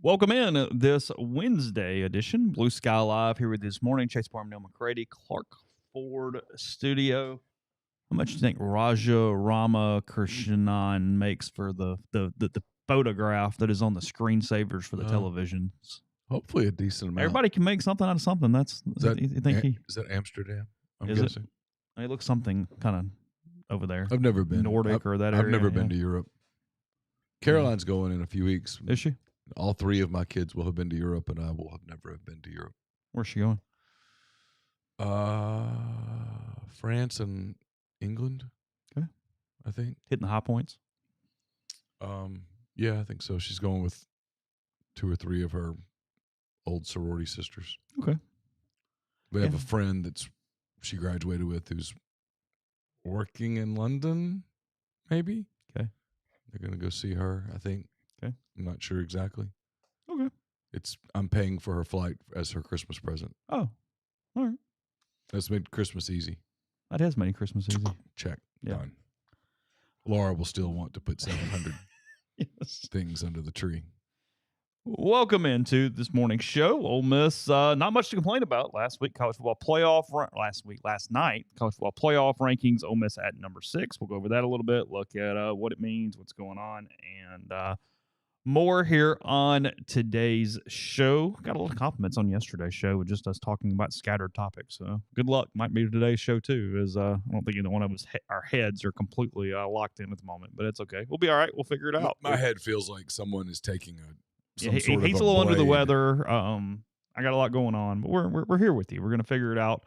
Welcome in this Wednesday edition, Blue Sky Live here with this morning. Chase Parham, Neal, McCready, Clark Ford Studio. How much do you think Raja Rama Krishnan makes for the photograph that is on the screensavers for the televisions? Hopefully a decent amount. Everybody can make something out of something. Is that Amsterdam? I'm guessing. It looks something kind of over there. I've never been. Nordic or that area. I've never been to Europe. Caroline's going in a few weeks. Is she? All three of my kids will have been to Europe, and I will have never have been to Europe. Where's she going? France and England. Okay. I think. Hitting the high points? Yeah, I think so. She's going with 2 or 3 of her old sorority sisters. Okay. We have a friend that she graduated with who's working in London, maybe. Okay. They're going to go see her, I think. Okay. I'm not sure exactly. Okay. I'm paying for her flight as her Christmas present. Oh, all right. That's made Christmas easy. That has made Christmas easy. Check. Yeah. Done. Laura will still want to put 700 things under the tree. Welcome into this morning's show. Ole Miss, not much to complain about. Last night, college football playoff rankings. Ole Miss at number 6. We'll go over that a little bit, look at what it means, what's going on, and more here on today's show. Got a lot of compliments on yesterday's show with just us talking about scattered topics. So good luck. Might be today's show too. I don't think either one of us our heads are completely locked in at the moment, but it's okay. We'll be all right. We'll figure it out. My head feels like someone is taking he's a little under the weather. I got a lot going on, but we're here with you. We're going to figure it out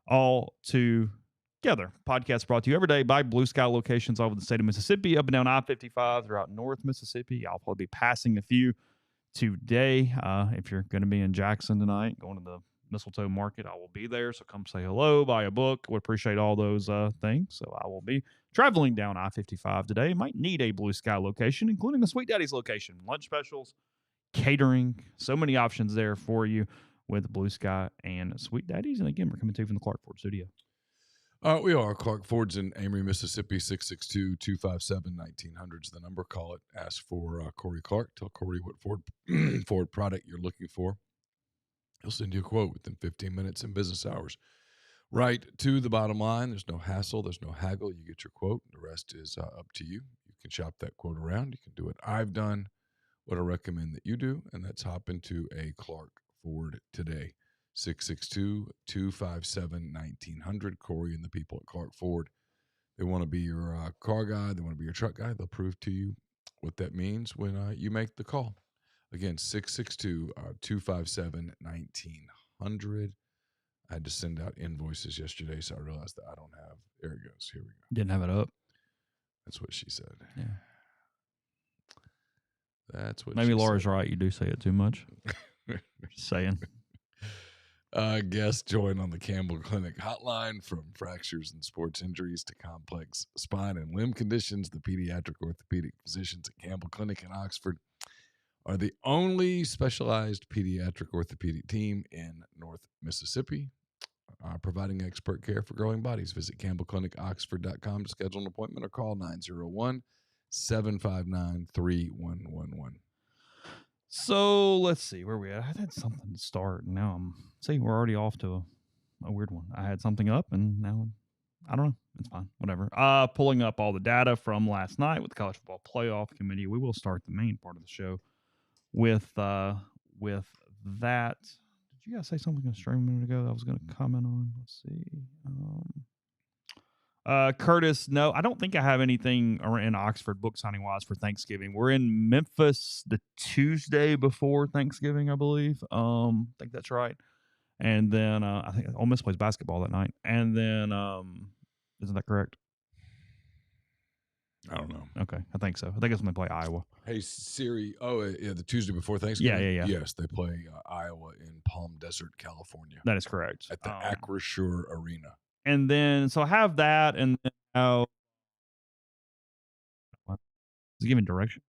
all together. Podcast brought to you every day by Blue Sky locations all over the state of Mississippi, up and down I-55 throughout North Mississippi. I'll probably be passing a few today. If you're going to be in Jackson tonight, going to the Mistletoe Market, I will be there. So come say hello, buy a book. Would appreciate all those things. So I will be traveling down I-55 today. Might need a Blue Sky location, including a Sweet Daddy's location. Lunch specials, catering, so many options there for you with Blue Sky and Sweet Daddy's. And again, we're coming to you from the Clark Ford Studio. We are. Clark Ford's in Amory, Mississippi, 662-257-1900 is the number. Call it. Ask for Corey Clark. Tell Corey what Ford product you're looking for. He'll send you a quote within 15 minutes in business hours. Right to the bottom line. There's no hassle. There's no haggle. You get your quote. The rest is up to you. You can shop that quote around. You can do what I've done, what I recommend that you do, and that's hop into a Clark Ford today. 662-257-1900. Corey and the people at Clark Ford, they want to be your car guy. They want to be your truck guy. They'll prove to you what that means when you make the call. Again, 662-257-1900. I had to send out invoices yesterday, so I realized that I don't have. There it goes. Here we go. Didn't have it up. That's what she said. Yeah. That's what maybe Laura's right. You do say it too much. Just saying. Guests join on the Campbell Clinic hotline. From fractures and sports injuries to complex spine and limb conditions, the pediatric orthopedic physicians at Campbell Clinic in Oxford are the only specialized pediatric orthopedic team in North Mississippi, providing expert care for growing bodies. Visit campbellclinicoxford.com to schedule an appointment or call 901-759-3111. So let's see where we at. I had something to start, and now we're already off to a weird one. I had something up, and now I don't know. It's fine, whatever. Pulling up all the data from last night with the College Football Playoff Committee. We will start the main part of the show with that. Did you guys say something on stream a minute ago that I was going to comment on? Let's see. Curtis, no, I don't think I have anything in Oxford book signing wise for Thanksgiving. We're in Memphis the Tuesday before Thanksgiving, I believe. I think that's right. And then I think Ole Miss plays basketball that night. And then, isn't that correct? I don't know. Okay, I think so. I think it's when they play Iowa. Hey, Siri. Oh, yeah, the Tuesday before Thanksgiving? Yeah. Yes, they play Iowa in Palm Desert, California. That is correct. At the Acrisure Arena. And then, so I have that, and then now is it giving direction?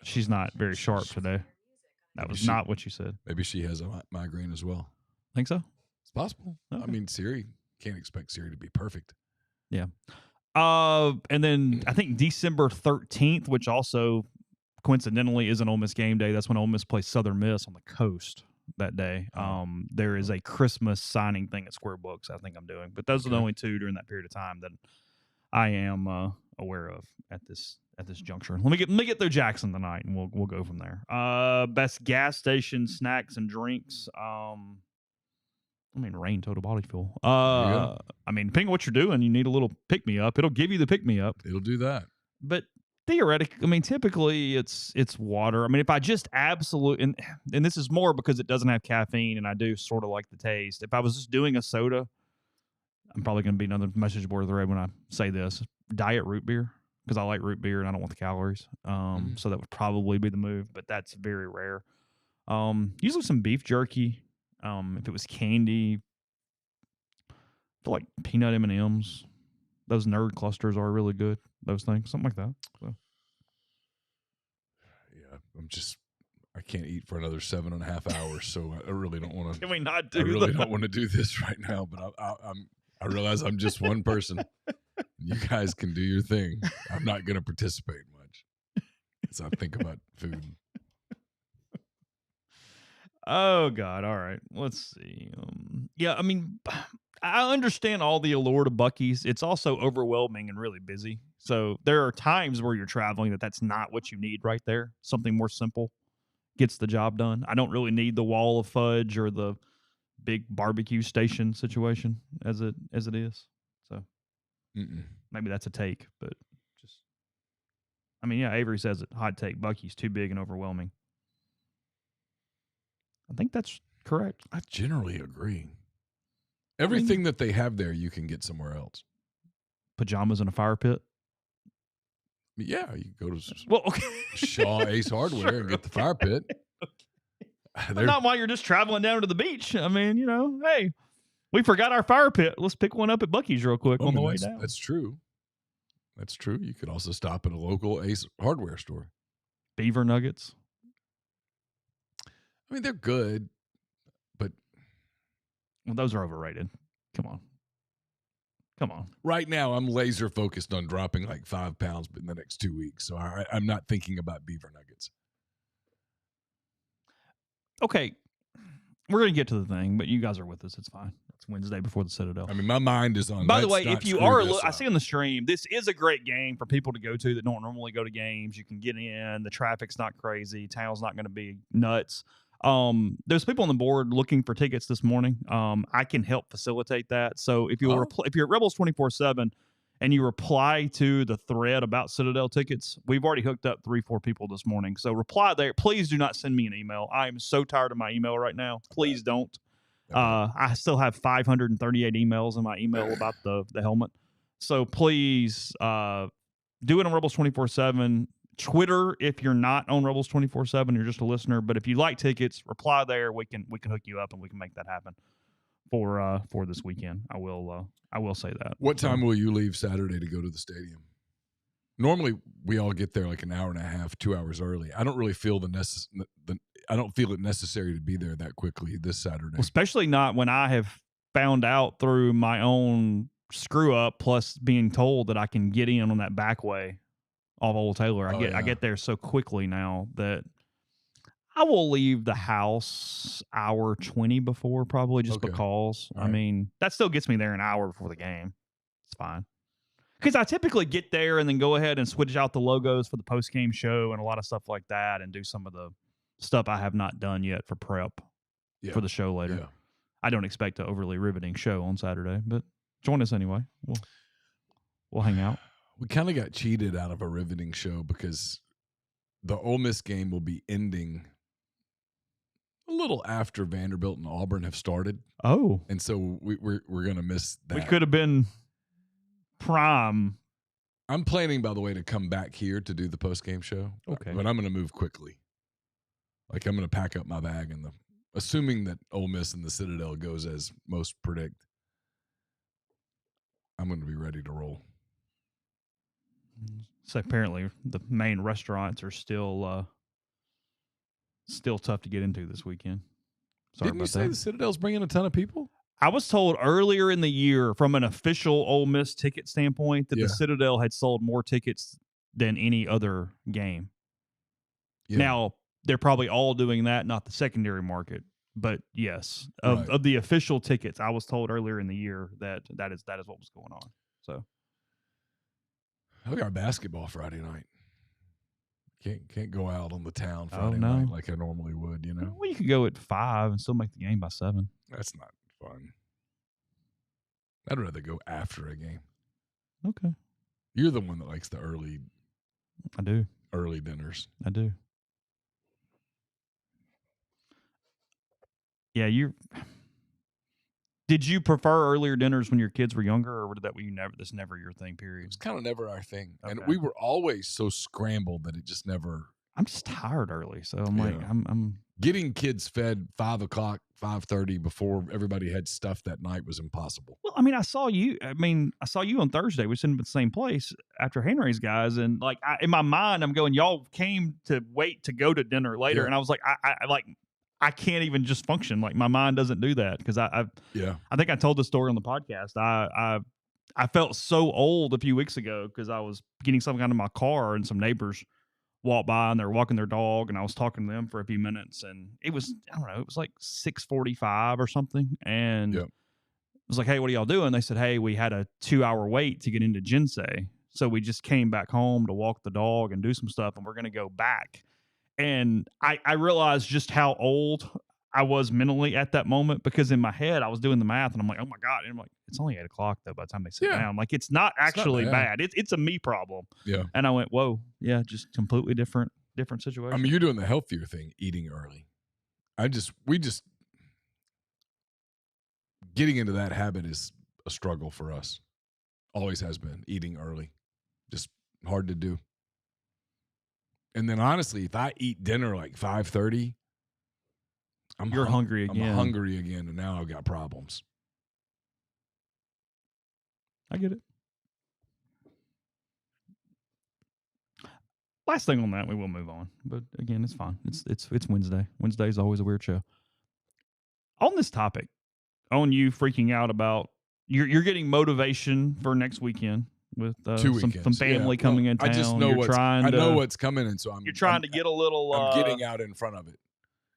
She's not very sharp today. That was not what you said. Maybe she has a migraine as well. Think so? It's possible. Okay. I mean, Siri, can't expect Siri to be perfect. Yeah. And then I think December 13th, which also coincidentally isn't Ole Miss game day. That's when Ole Miss plays Southern Miss on the coast that day. There is a Christmas signing thing at Square Books I think I'm doing. But those are the only two during that period of time that I am aware of at this juncture. Let me get through Jackson tonight, and we'll go from there. Best gas station snacks and drinks. Rain total body fuel. Depending on what you're doing, you need a little pick me up. It'll give you the pick me up. It'll do that. But theoretically, typically it's water. If I just and this is more because it doesn't have caffeine, and I do sort of like the taste. If I was just doing a soda, I'm probably going to be another message board thread when I say this. Diet root beer, because I like root beer and I don't want the calories. So that would probably be the move, but that's very rare. Usually some beef jerky. If it was candy, I feel like peanut M&Ms. Those nerd clusters are really good. Those things, something like that. So. Yeah, I can't eat for another 7.5 hours, so I really don't want to. Can we not do? I really don't want to do this right now, but I realize I'm just one person. You guys can do your thing. I'm not going to participate much as I think about food. Oh, God. All right. Let's see. I understand all the allure to Buc-ee's. It's also overwhelming and really busy. So there are times where you're traveling that's not what you need right there. Something more simple gets the job done. I don't really need the wall of fudge or the big barbecue station situation as it is. So maybe that's a take, but Avery says it. Hot take. Buc-ee's too big and overwhelming. I think that's correct. I generally agree. Everything that they have there, you can get somewhere else. Pajamas in a fire pit? Yeah, you go to Shaw Ace Hardware and get the fire pit. Not while you're just traveling down to the beach. Hey, we forgot our fire pit. Let's pick one up at Buc-ee's real quick on the way down. That's true. That's true. You could also stop at a local Ace Hardware store. Beaver nuggets. They're good, but those are overrated. Come on. Right now, I'm laser focused on dropping like 5 pounds in the next 2 weeks, so I'm not thinking about beaver nuggets. Okay, we're going to get to the thing, but you guys are with us. It's fine. It's Wednesday before the Citadel. My mind is on. By the way, if you are, I see on the stream, this is a great game for people to go to that don't normally go to games. You can get in. The traffic's not crazy. Town's not going to be nuts. There's people on the board looking for tickets this morning. I can help facilitate that. So if you're at Rebels 24/7 and you reply to the thread about Citadel tickets, we've already hooked up 3-4 people this morning. So reply there. Please do not send me an email. I am so tired of my email right now. Please don't. I still have 538 emails in my email about the helmet. So please do it on Rebels 24/7. Twitter, if you're not on Rebels 24/7, you're just a listener. But if you like tickets, reply there. We can hook you up and we can make that happen for this weekend. I will say that. What time will you leave Saturday to go to the stadium? Normally, we all get there like an hour and a half, 2 hours early. I don't really feel I don't feel it necessary to be there that quickly this Saturday. Well, especially not when I have found out through my own screw up, plus being told that I can get in on that back way of Old Taylor. I get there so quickly now that I will leave the house hour 20 before, probably just because. Right. That still gets me there an hour before the game. It's fine. Because I typically get there and then go ahead and switch out the logos for the post-game show and a lot of stuff like that and do some of the stuff I have not done yet for prep for the show later. Yeah. I don't expect an overly riveting show on Saturday, but join us anyway. We'll hang out. We kind of got cheated out of a riveting show because the Ole Miss game will be ending a little after Vanderbilt and Auburn have started. Oh. And so we're going to miss that. We could have been prime. I'm planning, by the way, to come back here to do the post-game show. Okay. But I'm going to move quickly. Like, I'm going to pack up my bag and assuming that Ole Miss and the Citadel goes as most predict, I'm going to be ready to roll. So apparently the main restaurants are still tough to get into this weekend. Sorry Didn't you say the Citadel's bringing a ton of people? I was told earlier in the year from an official Ole Miss ticket standpoint that the Citadel had sold more tickets than any other game. Yeah. Now, they're probably all doing that, not the secondary market. But yes, of the official tickets, I was told earlier in the year that is what was going on. So I got basketball Friday night. Can't go out on the town Friday night like I normally would, you know? Well, you could go at 5 and still make the game by 7. That's not fun. I'd rather go after a game. Okay. You're the one that likes the early. I do. Early dinners. I do. Yeah, Did you prefer earlier dinners when your kids were younger, or that's never your thing, period? It was kind of never our thing. Okay. And we were always so scrambled that it just never. I'm just tired early, so I'm like, I'm getting kids fed 5 o'clock, 5:30 before everybody had stuff that night was impossible. Well, I mean, I saw you on Thursday. We sitting at the same place after Henry's guys, and like in my mind, I'm going, y'all came to wait to go to dinner later, and I was like, I can't even just function. Like my mind doesn't do that because I think I told the story on the podcast. I felt so old a few weeks ago because I was getting something out of my car and some neighbors walked by and they were walking their dog and I was talking to them for a few minutes and it was, I don't know, it was like 6:45 or something. And I was like, hey, what are y'all doing? They said, hey, we had a 2-hour wait to get into Jinsei. So we just came back home to walk the dog and do some stuff and we're going to go back. And I realized just how old I was mentally at that moment because in my head I was doing the math and I'm like, oh my God. And I'm like, it's only 8 o'clock though by the time they sit down. Like it's not actually bad. It's a me problem. Yeah. And I went, whoa, yeah, just completely different situation. I mean, you're doing the healthier thing, eating early. We just getting into that habit is a struggle for us. Always has been, eating early. Just hard to do. And then honestly, if I eat dinner like 5:30, you're hungry again. I'm hungry again, and now I've got problems. I get it. Last thing on that, we will move on. But again, it's fine. It's Wednesday. Wednesday is always a weird show. On this topic, on you freaking out about you're getting motivation for next weekend with some family coming in town. I just know I know what's coming, and so you're trying to get a little. I'm getting out in front of it.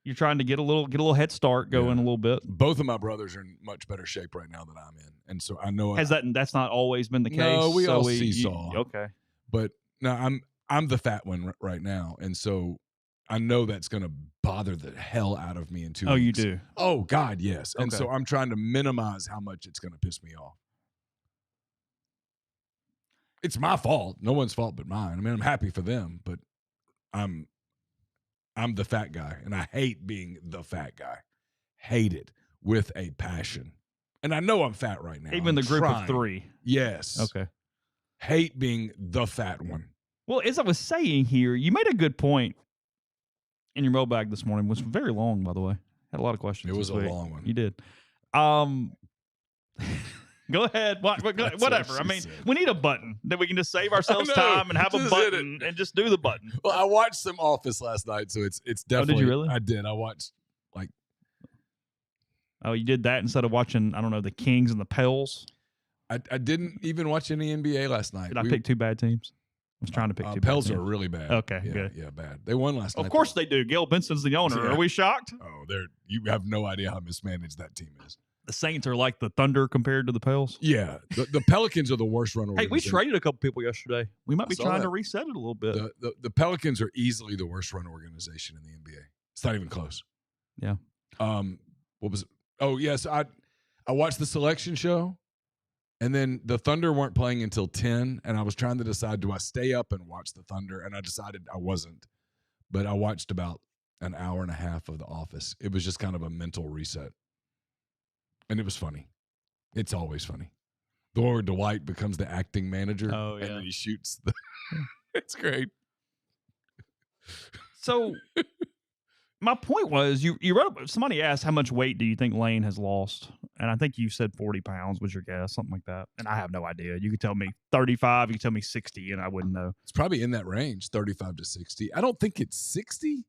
You're trying to get a little head start going a little bit. Both of my brothers are in much better shape right now than I'm in, and so I know that's not always been the case. No, we all seesaw. Okay, but no, I'm the fat one right now, and so I know that's going to bother the hell out of me in 2 weeks. Oh, you do? Oh God, yes. And so I'm trying to minimize how much it's going to piss me off. It's my fault. No one's fault but mine. I mean, I'm happy for them, but I'm the fat guy, and I hate being the fat guy. Hate it with a passion. And I know I'm fat right now. Even the group of 3. Yes. Okay. Hate being the fat one. Well, as I was saying here, you made a good point in your mailbag this morning. It was very long, by the way. Had a lot of questions. It was a long one. You did. Go ahead. Whatever. I mean, we need a button that we can just save ourselves time and have a button and just do the button. Well, I watched some Office last night, so it's definitely. Oh, did you really? I did. I watched Oh, you did that instead of watching, I don't know, the Kings and the Pels? I didn't even watch any NBA last night. Did I pick 2 bad teams? I was trying to pick 2 Pels bad teams. are really bad. Okay, yeah, good. Yeah, bad. They won last night. Of course they do. Gail Benson's the owner. Yeah. Are we shocked? Oh, you have no idea how mismanaged that team is. The Saints are like the Thunder compared to the Pels. Yeah, the Pelicans are the worst run organization. Hey, we traded a couple people yesterday. We might be trying to reset it a little bit. The Pelicans are easily the worst run organization in the NBA. It's not even close. Yeah. What was it? Oh, yes. I watched the selection show, and then the Thunder weren't playing until 10, and I was trying to decide, do I stay up and watch the Thunder? And I decided I wasn't. But I watched about an hour and a half of The Office. It was just kind of a mental reset. And it was funny. It's always funny. Or Dwight becomes the acting manager. Oh, yeah. And then he shoots the it's great. So my point was, you wrote, somebody asked, how much weight do you think Lane has lost? And I think you said 40 pounds was your guess, something like that. And I have no idea. You could tell me 35, you could tell me 60, and I wouldn't know. It's probably in that range, 35 to 60. I don't think it's 60,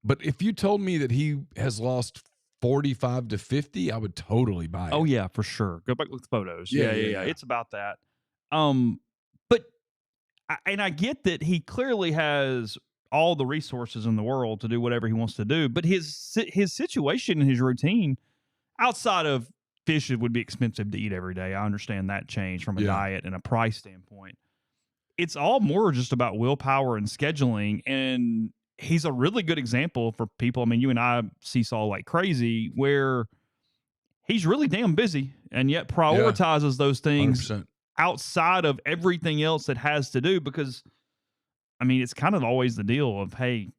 but if you told me that he has lost 45 to 50, I would totally buy it. Oh, yeah, for sure. Go back look at the photos. Yeah. It's about that. But I get that he clearly has all the resources in the world to do whatever he wants to do. But his situation and his routine, outside of fish, it would be expensive to eat every day. I understand that change from a diet and a price standpoint. It's all more just about willpower and scheduling. And he's a really good example for people. I mean, you and I seesaw like crazy, where he's really damn busy and yet prioritizes those things 100%. outside of everything else that has to do. Because, I mean, it's kind of always the deal of, hey,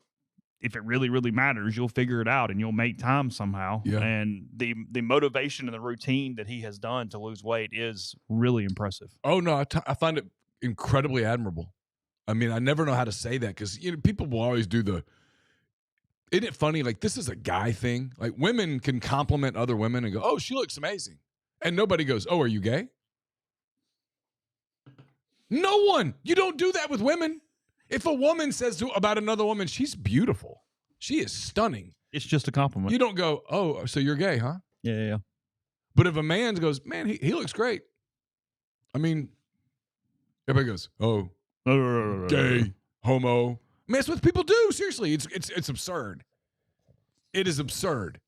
if it really, really matters, you'll figure it out and you'll make time somehow. Yeah. And the motivation and the routine that he has done to lose weight is really impressive. Oh, no, I find it incredibly admirable. I mean, I never know how to say that because, people will always do isn't it funny? Like, this is a guy thing. Like, women can compliment other women and go, oh, she looks amazing. And nobody goes, oh, are you gay? No one. You don't do that with women. If a woman says about another woman, she's beautiful, she is stunning, it's just a compliment. You don't go, oh, so you're gay, huh? Yeah. But if a man goes, man, he looks great. I mean, everybody goes, oh, gay, homo. I mean, that's what people do. Seriously, it's absurd. It is absurd.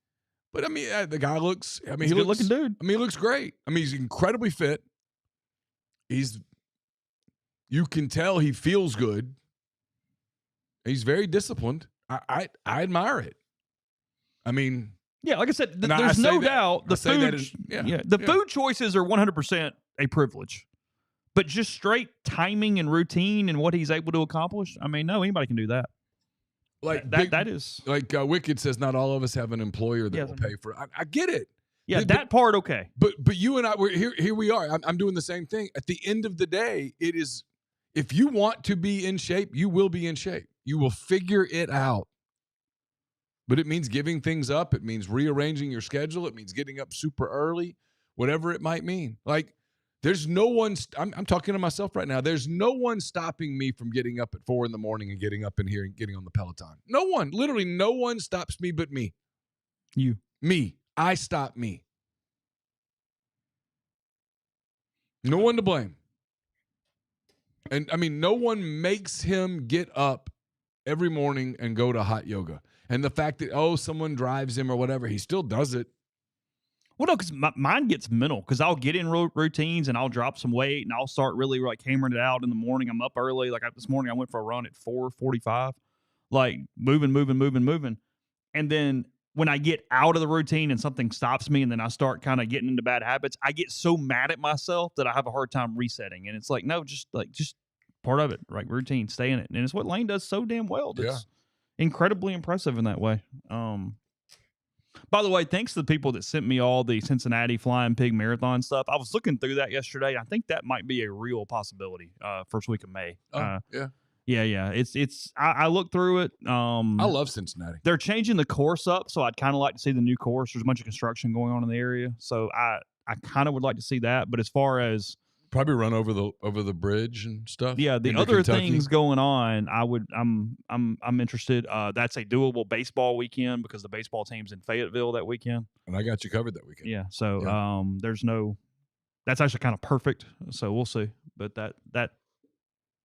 But I mean, the guy looks. I mean, he's a good-looking dude. I mean, he looks great. I mean, he's incredibly fit. You can tell he feels good. He's very disciplined. I admire it. I mean, yeah, like I said, there's no doubt the food. The food choices are 100% a privilege, but just straight timing and routine and what he's able to accomplish. I mean, no, anybody can do that. Like that is like Wicked says, not all of us have an employer that will pay for it. I get it. Yeah, that part okay. But you and I, we're here. Here we are. I'm doing the same thing. At the end of the day, it is. If you want to be in shape, you will be in shape. You will figure it out. But it means giving things up. It means rearranging your schedule. It means getting up super early, whatever it might mean. Like, there's no one, I'm talking to myself right now. There's no one stopping me from getting up at 4 a.m. and getting up in here and getting on the Peloton. No one, literally no one stops me but me. You. Me. I stop me. No one to blame. And I mean, no one makes him get up every morning and go to hot yoga. And the fact that, someone drives him or whatever, he still does it. Well, no, because mine gets mental because I'll get in routines and I'll drop some weight and I'll start really like hammering it out in the morning. I'm up early. Like this morning, I went for a run at 4:45, like moving. And then when I get out of the routine and something stops me and then I start kind of getting into bad habits, I get so mad at myself that I have a hard time resetting. And it's like, no, just part of it, right? Routine, stay in it. And it's what Lane does so damn well. It's incredibly impressive in that way. By the way, thanks to the people that sent me all the Cincinnati Flying Pig Marathon stuff. I was looking through that yesterday. I think that might be a real possibility. First week of May. Yeah. I looked through it. I love Cincinnati. They're changing the course up, so I'd kind of like to see the new course. There's a bunch of construction going on in the area, so I kind of would like to see that. But as far as probably run over the bridge and stuff. Yeah, the other things going on, I'm interested. That's a doable baseball weekend because the baseball team's in Fayetteville that weekend. And I got you covered that weekend. Yeah, so that's actually kind of perfect. So we'll see. But that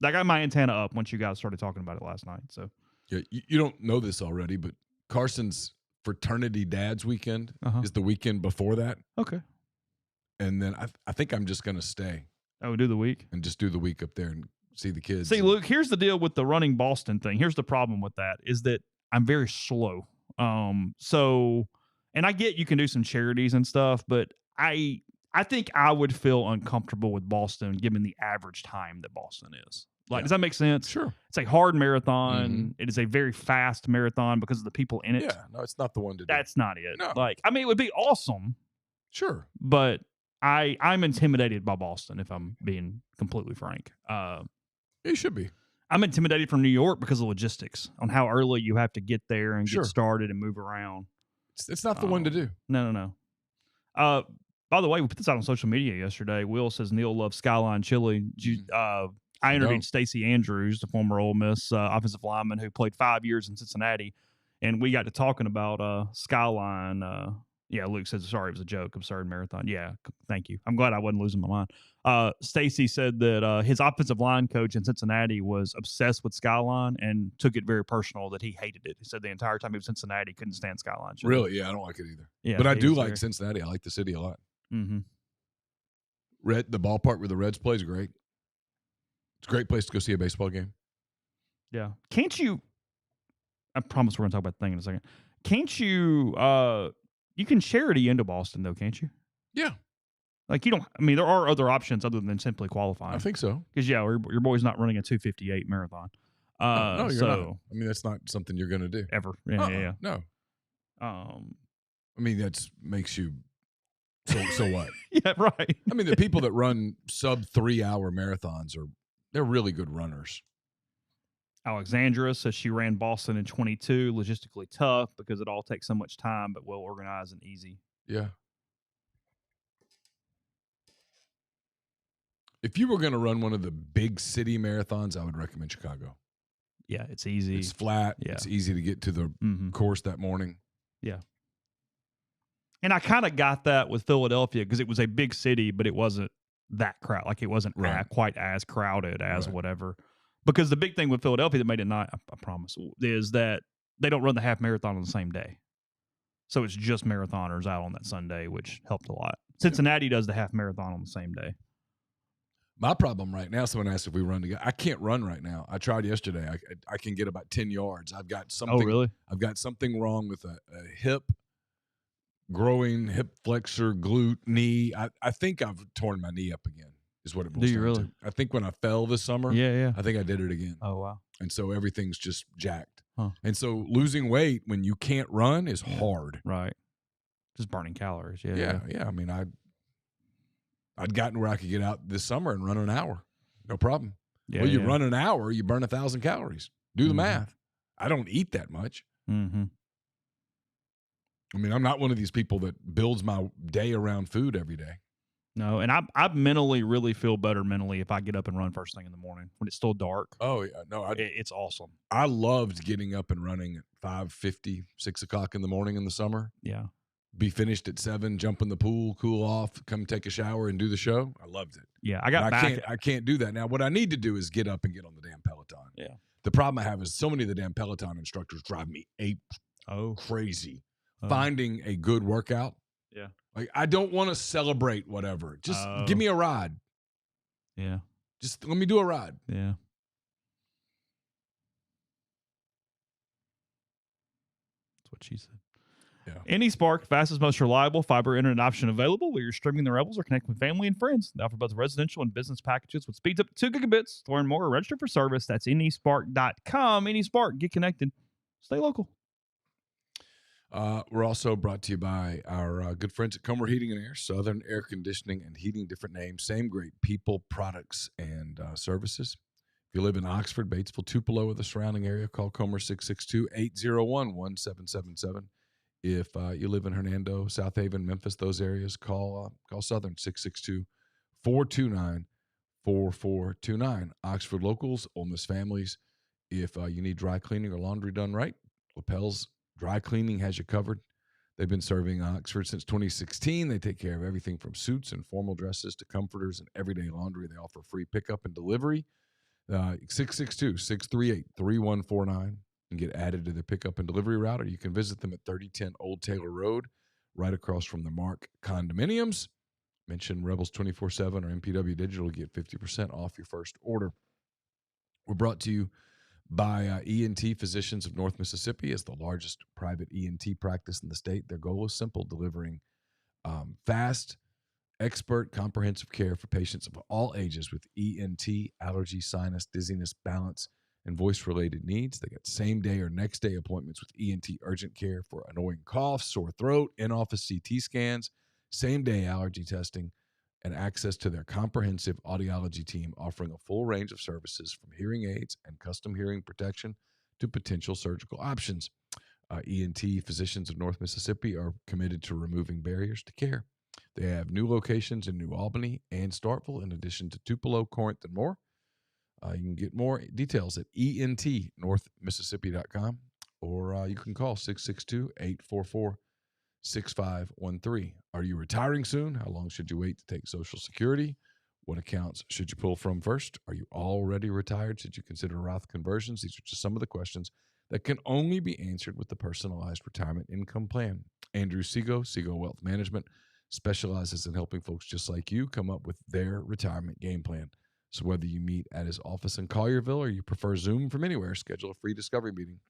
got my antenna up once you guys started talking about it last night. So yeah, you don't know this already, but Carson's fraternity dad's weekend is the weekend before that. Okay. And then I think I'm just gonna stay. Oh, do the week? And just do the week up there and see the kids. See, Luke, here's the deal with the running Boston thing. Here's the problem with that is that I'm very slow. So, and I get you can do some charities and stuff, but I think I would feel uncomfortable with Boston given the average time that Boston is. Like, does that make sense? Sure. It's a hard marathon. Mm-hmm. It is a very fast marathon because of the people in it. Yeah, no, it's not the one to do. That's not it. No. Like, I mean, it would be awesome. Sure. But I'm intimidated by Boston, if I'm being completely frank. You should be. I'm intimidated from New York because of logistics on how early you have to get there and Sure. get started and move around. It's not the one to do. No. By the way, we put this out on social media yesterday. Will says Neal loves Skyline Chili. I interviewed Stacey Andrews, the former Ole Miss offensive lineman who played 5 years in Cincinnati, and we got to talking about Skyline Yeah, Luke says, sorry, it was a joke. Absurd marathon. Yeah, thank you. I'm glad I wasn't losing my mind. Stacy said that his offensive line coach in Cincinnati was obsessed with Skyline and took it very personal that he hated it. He said the entire time he was in Cincinnati, he couldn't stand Skyline. Really? Yeah, I don't like it either. Yeah, but I do like Cincinnati. I like the city a lot. Mm-hmm. The ballpark where the Reds play is great. It's a great place to go see a baseball game. Yeah. Can't you? I promise we're going to talk about the thing in a second. Can't you? You can charity into Boston, though, can't you? Yeah. Like, you don't. I mean, there are other options other than simply qualifying. I think so. Because, yeah, your boy's not running a 2:58 marathon. No, you're not. I mean, that's not something you're going to do. Ever. Yeah. No. I mean, that makes you. So what? Yeah, right. I mean, the people that run sub 3 hour marathons they're really good runners. Alexandra says she ran Boston in 22, logistically tough because it all takes so much time, but well organized and easy. Yeah. If you were going to run one of the big city marathons, I would recommend Chicago. Yeah, it's easy. It's flat. Yeah. It's easy to get to the course that morning. Yeah. And I kind of got that with Philadelphia because it was a big city, but it wasn't that crowd. Like, it wasn't quite as crowded as whatever. Because the big thing with Philadelphia that made it not, I promise, is that they don't run the half marathon on the same day. So it's just marathoners out on that Sunday, which helped a lot. Cincinnati does the half marathon on the same day. My problem right now, someone asked if we run together. I can't run right now. I tried yesterday. I can get about 10 yards. I've got something. Oh, really? I've got something wrong with a hip, growing hip flexor, glute, knee. I think I've torn my knee up again, is what it boils down to. I think when I fell this summer, I think I did it again. Oh, wow. And so everything's just jacked. Huh. And so losing weight when you can't run is hard. Right. Just burning calories. Yeah. I mean, I'd gotten where I could get out this summer and run an hour. No problem. Yeah, well, you run an hour, you burn 1,000 calories. Do the math. I don't eat that much. Mm-hmm. I mean, I'm not one of these people that builds my day around food every day. No, and I mentally really feel better if I get up and run first thing in the morning when it's still dark. Oh, yeah. No, it's awesome. I loved getting up and running at 5:50, 6 o'clock in the morning in the summer. Yeah. Be finished at 7, jump in the pool, cool off, come take a shower and do the show. I loved it. Yeah, I can't do that now. What I need to do is get up and get on the damn Peloton. Yeah. The problem I have is so many of the damn Peloton instructors drive me crazy. Finding a good workout. Yeah. Like, I don't want to celebrate whatever. Just give me a ride. Yeah. Just let me do a ride. Yeah. That's what she said. Yeah. AnySpark, fastest, most reliable fiber internet option available, where you're streaming the Rebels or connecting with family and friends. They offer both residential and business packages with speeds up to 2 gigabits. To learn more or register for service, that's AnySpark.com. AnySpark, get connected. Stay local. We're also brought to you by our good friends at Comer Heating and Air, Southern Air Conditioning and Heating, different names, same great people, products, and services. If you live in Oxford, Batesville, Tupelo, or the surrounding area, call Comer 662-801-1777. If you live in Hernando, South Haven, Memphis, those areas, call Southern 662-429-4429. Oxford locals, Ole Miss families, if you need dry cleaning or laundry done right, Lapel's Dry Cleaning has you covered. They've been serving Oxford since 2016. They take care of everything from suits and formal dresses to comforters and everyday laundry. They offer free pickup and delivery. 662-638-3149 and get added to the pickup and delivery route, or you can visit them at 3010 Old Taylor Road, right across from the Mark Condominiums. Mention Rebels 24/7 or MPW Digital to get 50% off your first order. We're brought to you by ENT Physicians of North Mississippi, as the largest private ENT practice in the state. Their goal is simple: delivering fast, expert, comprehensive care for patients of all ages with ENT, allergy, sinus, dizziness, balance, and voice-related needs. They got same-day or next-day appointments with ENT urgent care for annoying coughs, sore throat, in-office CT scans, same-day allergy testing, and access to their comprehensive audiology team, offering a full range of services from hearing aids and custom hearing protection to potential surgical options. ENT Physicians of North Mississippi are committed to removing barriers to care. They have new locations in New Albany and Starkville, in addition to Tupelo, Corinth, and more. You can get more details at entnorthmississippi.com, or you can call 662-844-6600. 6513. Are you retiring soon? How long should you wait to take Social Security? What accounts should you pull from first? Are you already retired? Should you consider Roth conversions? These are just some of the questions that can only be answered with the personalized retirement income plan. Andrew Segal Wealth Management, specializes in helping folks just like you come up with their retirement game plan. So whether you meet at his office in Collierville or you prefer Zoom from anywhere, schedule a free discovery meeting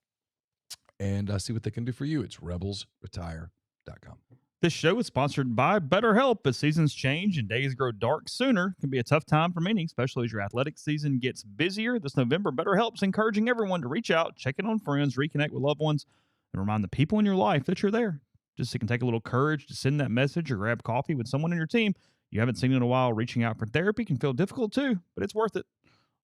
and see what they can do for you. It's rebelsretire.com. This show is sponsored by BetterHelp. As seasons change and days grow dark sooner, it can be a tough time for many, especially as your athletic season gets busier. This November, BetterHelp's encouraging everyone to reach out, check in on friends, reconnect with loved ones, and remind the people in your life that you're there. Just so it can take a little courage to send that message or grab coffee with someone on your team you haven't seen in a while. Reaching out for therapy can feel difficult too, but it's worth it.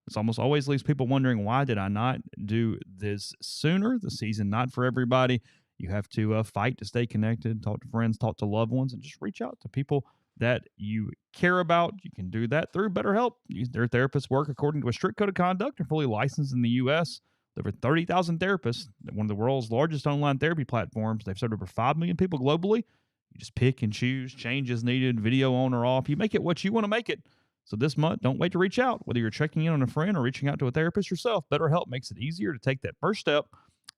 This almost always leaves people wondering, why did I not do this sooner? The season not for everybody. You have to fight to stay connected, talk to friends, talk to loved ones, and just reach out to people that you care about. You can do that through BetterHelp. Their therapists work according to a strict code of conduct and fully licensed in the U.S. Over 30,000 therapists, one of the world's largest online therapy platforms. They've served over 5 million people globally. You just pick and choose, change as needed, video on or off. You make it what you want to make it. So this month, don't wait to reach out. Whether you're checking in on a friend or reaching out to a therapist yourself, BetterHelp makes it easier to take that first step.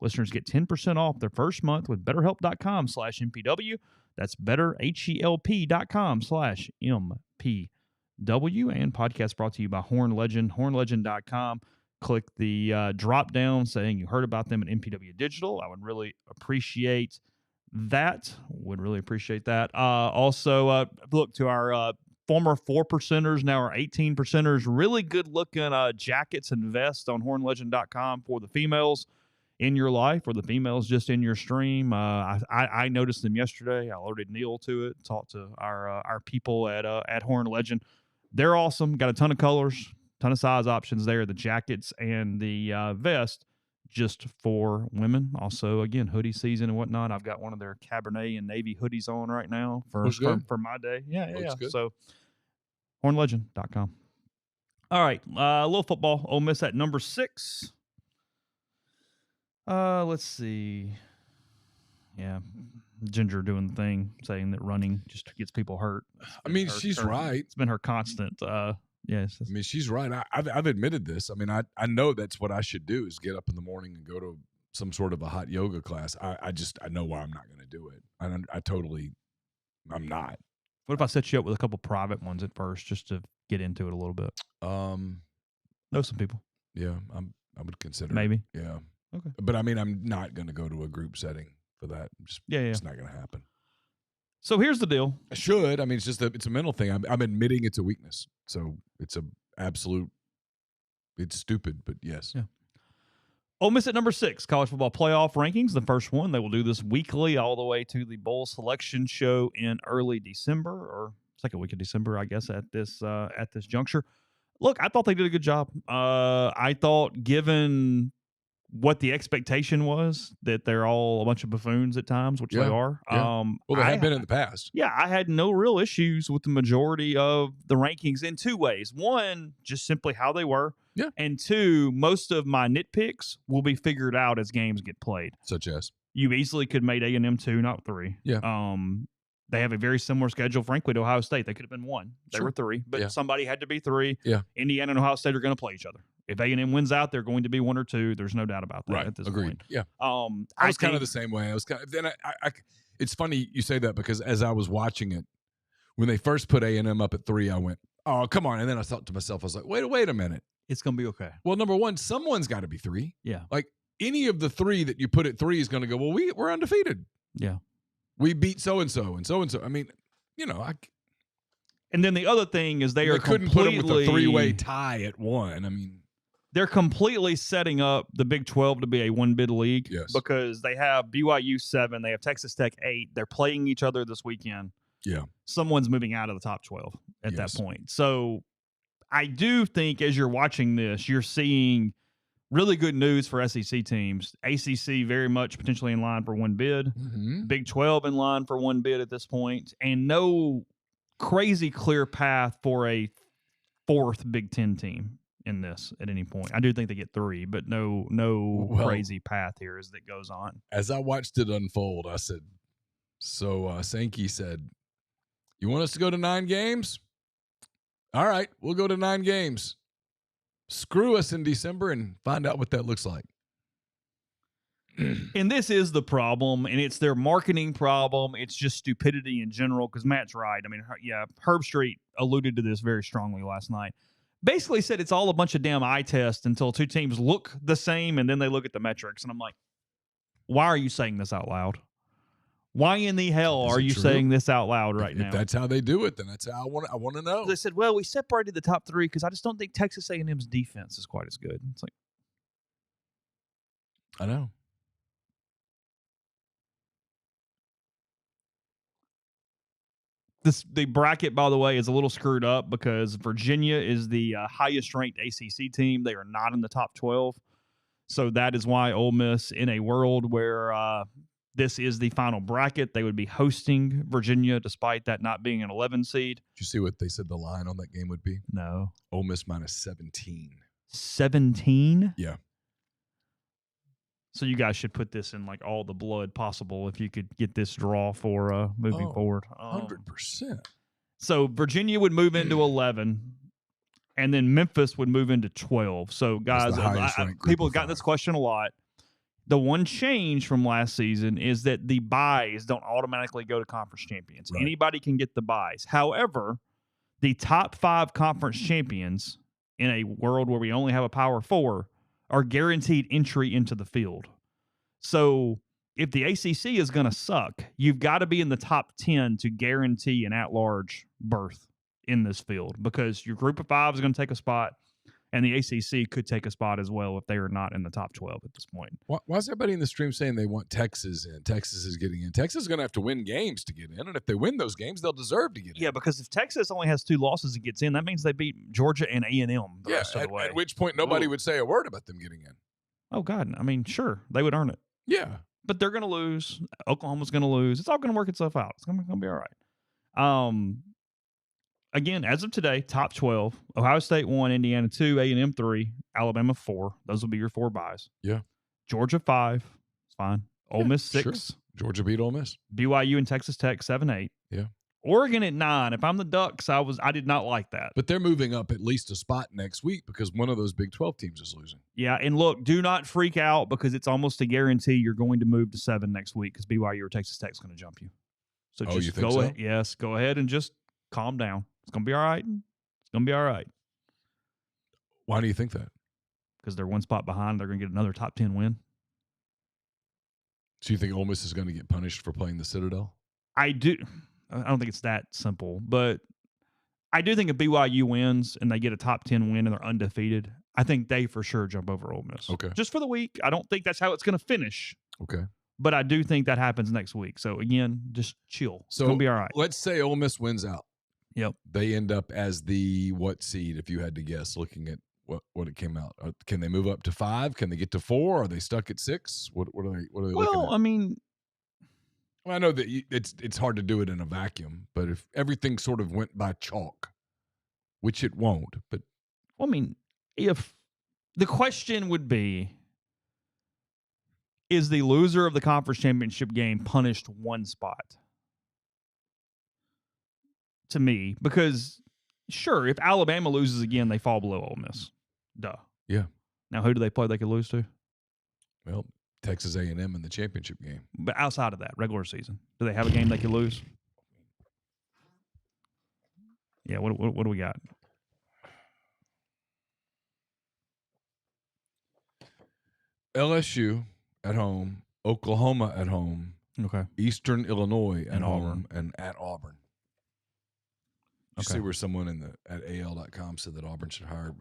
Listeners get 10% off their first month with BetterHelp.com/MPW. That's BetterHelp.com/MPW. And podcast brought to you by Horn Legend, HornLegend.com. Click the drop down saying you heard about them at MPW Digital. I would really appreciate that. Also, look to our former 4%ers, now our 18%ers. Really good looking jackets and vests on HornLegend.com for the females in your life or the females just in your stream. I noticed them yesterday. I alerted Neal to it, talked to our people at Horn Legend. They're awesome. Got a ton of colors, ton of size options there, the jackets and the vest just for women. Also, again, hoodie season and whatnot. I've got one of their Cabernet and Navy hoodies on right now for my day. Yeah. Good. So hornlegend.com. All right, a little football. Ole Miss at number 6. Let's see. Yeah, Ginger doing the thing, saying that running just gets people hurt. I mean, she's right. It's been her constant. Yes. I mean, she's right. I've admitted this. I mean, I know that's what I should do, is get up in the morning and go to some sort of a hot yoga class. I know why I'm not going to do it. I'm not. What if I set you up with a couple private ones at first, just to get into it a little bit? Know some people. Yeah, I would consider maybe. It. Yeah. Okay. But I mean, I'm not going to go to a group setting for that. It's not going to happen. So here's the deal. I should. I mean, it's a mental thing. I'm admitting it's a weakness. So it's it's stupid, but yes. Yeah. Ole Miss at number 6, college football playoff rankings. The first one, they will do this weekly all the way to the bowl selection show in early December, or second week of December, I guess, at this juncture. Look, I thought they did a good job. I thought, given what the expectation was, that they're all a bunch of buffoons at times, which they are. Yeah. Well, they have been in the past. Yeah, I had no real issues with the majority of the rankings in 2 ways. One, just simply how they were. Yeah. And 2, most of my nitpicks will be figured out as games get played. Such as? You easily could make A&M 2, not 3. Yeah. They have a very similar schedule, frankly, to Ohio State. They could have been 1. They were 3, but somebody had to be 3. Yeah. Indiana and Ohio State are going to play each other. If A&M wins out, they're going to be 1 or 2. There's no doubt about that at this point. Yeah. I was kind of the same way. I was then it's funny you say that, because as I was watching it, when they first put A&M up at 3, I went, oh, come on. And then I thought to myself, I was like, wait a minute. It's going to be okay. Well, number 1, someone's got to be 3. Yeah. Like, any of the 3 that you put at 3 is going to go, well, we're undefeated. Yeah. We beat so-and-so and so-and-so. I mean, and then the other thing is they couldn't put them with a 3-way tie at 1. I mean, they're completely setting up the Big 12 to be a 1-bid league. Yes. Because they have BYU 7, they have Texas Tech 8. They're playing each other this weekend. Yeah. Someone's moving out of the top 12 at that point. So I do think, as you're watching this, you're seeing really good news for SEC teams. ACC very much potentially in line for 1 bid. Mm-hmm. Big 12 in line for 1 bid at this point, and no crazy clear path for a 4th Big 10 team in this at any point. I do think they get 3, but no crazy path here as it goes on. As I watched it unfold, I said, So Sankey said, "You want us to go to 9 games? All right, we'll go to 9 games. Screw us in December and find out what that looks like." And this is the problem, and it's their marketing problem. It's just stupidity in general, because Matt's right. I mean, Herb Street alluded to this very strongly last night. Basically said it's all a bunch of damn eye tests until two teams look the same, and then they look at the metrics. And I'm like, why are you saying this out loud? Why in the hell are you saying this out loud right now? If that's how they do it, then that's how I want to know. They said, well, we separated the top 3 because I just don't think Texas A&M's defense is quite as good. It's like, I know. The bracket, by the way, is a little screwed up because Virginia is the highest-ranked ACC team. They are not in the top 12. So that is why Ole Miss, in a world where this is the final bracket, they would be hosting Virginia, despite that not being an 11 seed. Did you see what they said the line on that game would be? No. Ole Miss minus 17. 17? Yeah. So you guys should put this in like all the blood possible if you could get this draw for moving forward. 100%. So Virginia would move into 11, and then Memphis would move into 12. So guys, people have gotten this question a lot. The one change from last season is that the buys don't automatically go to conference champions. Right. Anybody can get the buys. However, the top 5 conference champions in a world where we only have a Power 4 are guaranteed entry into the field. So if the ACC is going to suck, you've got to be in the top 10 to guarantee an at-large berth in this field, because your group of 5 is going to take a spot, and the ACC could take a spot as well if they are not in the top 12 at this point. Why is everybody in the stream saying they want Texas in? Texas is getting in. Texas is going to have to win games to get in, and if they win those games, they'll deserve to get in. Yeah, because if Texas only has 2 losses and gets in, that means they beat Georgia and A&M the rest of the way. At which point nobody would say a word about them getting in. Oh, God. I mean, sure, they would earn it. Yeah. But they're going to lose. Oklahoma's going to lose. It's all going to work itself out. It's going to be all right. Again, as of today, top 12, Ohio State 1, Indiana 2, A&M 3, Alabama 4. Those will be your 4 buys. Yeah. Georgia 5. It's fine. Ole Miss 6. Sure. Georgia beat Ole Miss. BYU and Texas Tech 7, 8. Yeah. Oregon at 9. If I'm the Ducks, I did not like that. But they're moving up at least a spot next week because one of those Big 12 teams is losing. Yeah, and look, do not freak out because it's almost a guarantee you're going to move to 7 next week because BYU or Texas Tech is going to jump you. So just go ahead. Yes, go ahead and just calm down. It's going to be all right. It's going to be all right. Why do you think that? Because they're 1 spot behind. They're going to get another top 10 win. So you think Ole Miss is going to get punished for playing the Citadel? I do. I don't think it's that simple, but I do think if BYU wins and they get a top 10 win and they're undefeated, I think they for sure jump over Ole Miss. Okay. Just for the week. I don't think that's how it's going to finish. Okay. But I do think that happens next week. So, again, just chill. It's going to be all right. Let's say Ole Miss wins out. Yep. They end up as the what seed, if you had to guess, looking at what it came out? Can they move up to 5? Can they get to 4? Are they stuck at 6? What are they looking at? Well, I mean, I know that it's hard to do it in a vacuum, but if everything sort of went by chalk, which it won't, but I mean, if the question would be, is the loser of the conference championship game punished 1 spot? To me, because sure, if Alabama loses again, they fall below Ole Miss. Duh. Yeah. Now, who do they play they could lose to? Well, Texas A&M in the championship game. But outside of that, regular season, do they have a game they could lose? Yeah, what do we got? LSU at home, Oklahoma at home, okay, Eastern Illinois at and home, Auburn. and at Auburn. You see where someone at AL.com said that Auburn should hire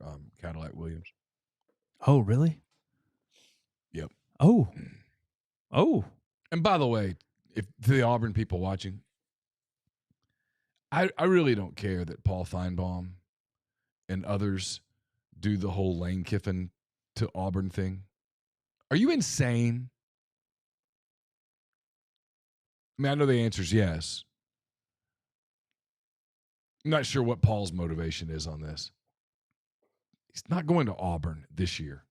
Cadillac Williams? Oh, really? Yep. Oh. And by the way, if to the Auburn people watching, I really don't care that Paul Feinbaum and others do the whole Lane Kiffin to Auburn thing. Are you insane? I mean, I know the answer is yes. I'm not sure what Paul's motivation is on this. He's not going to Auburn this year.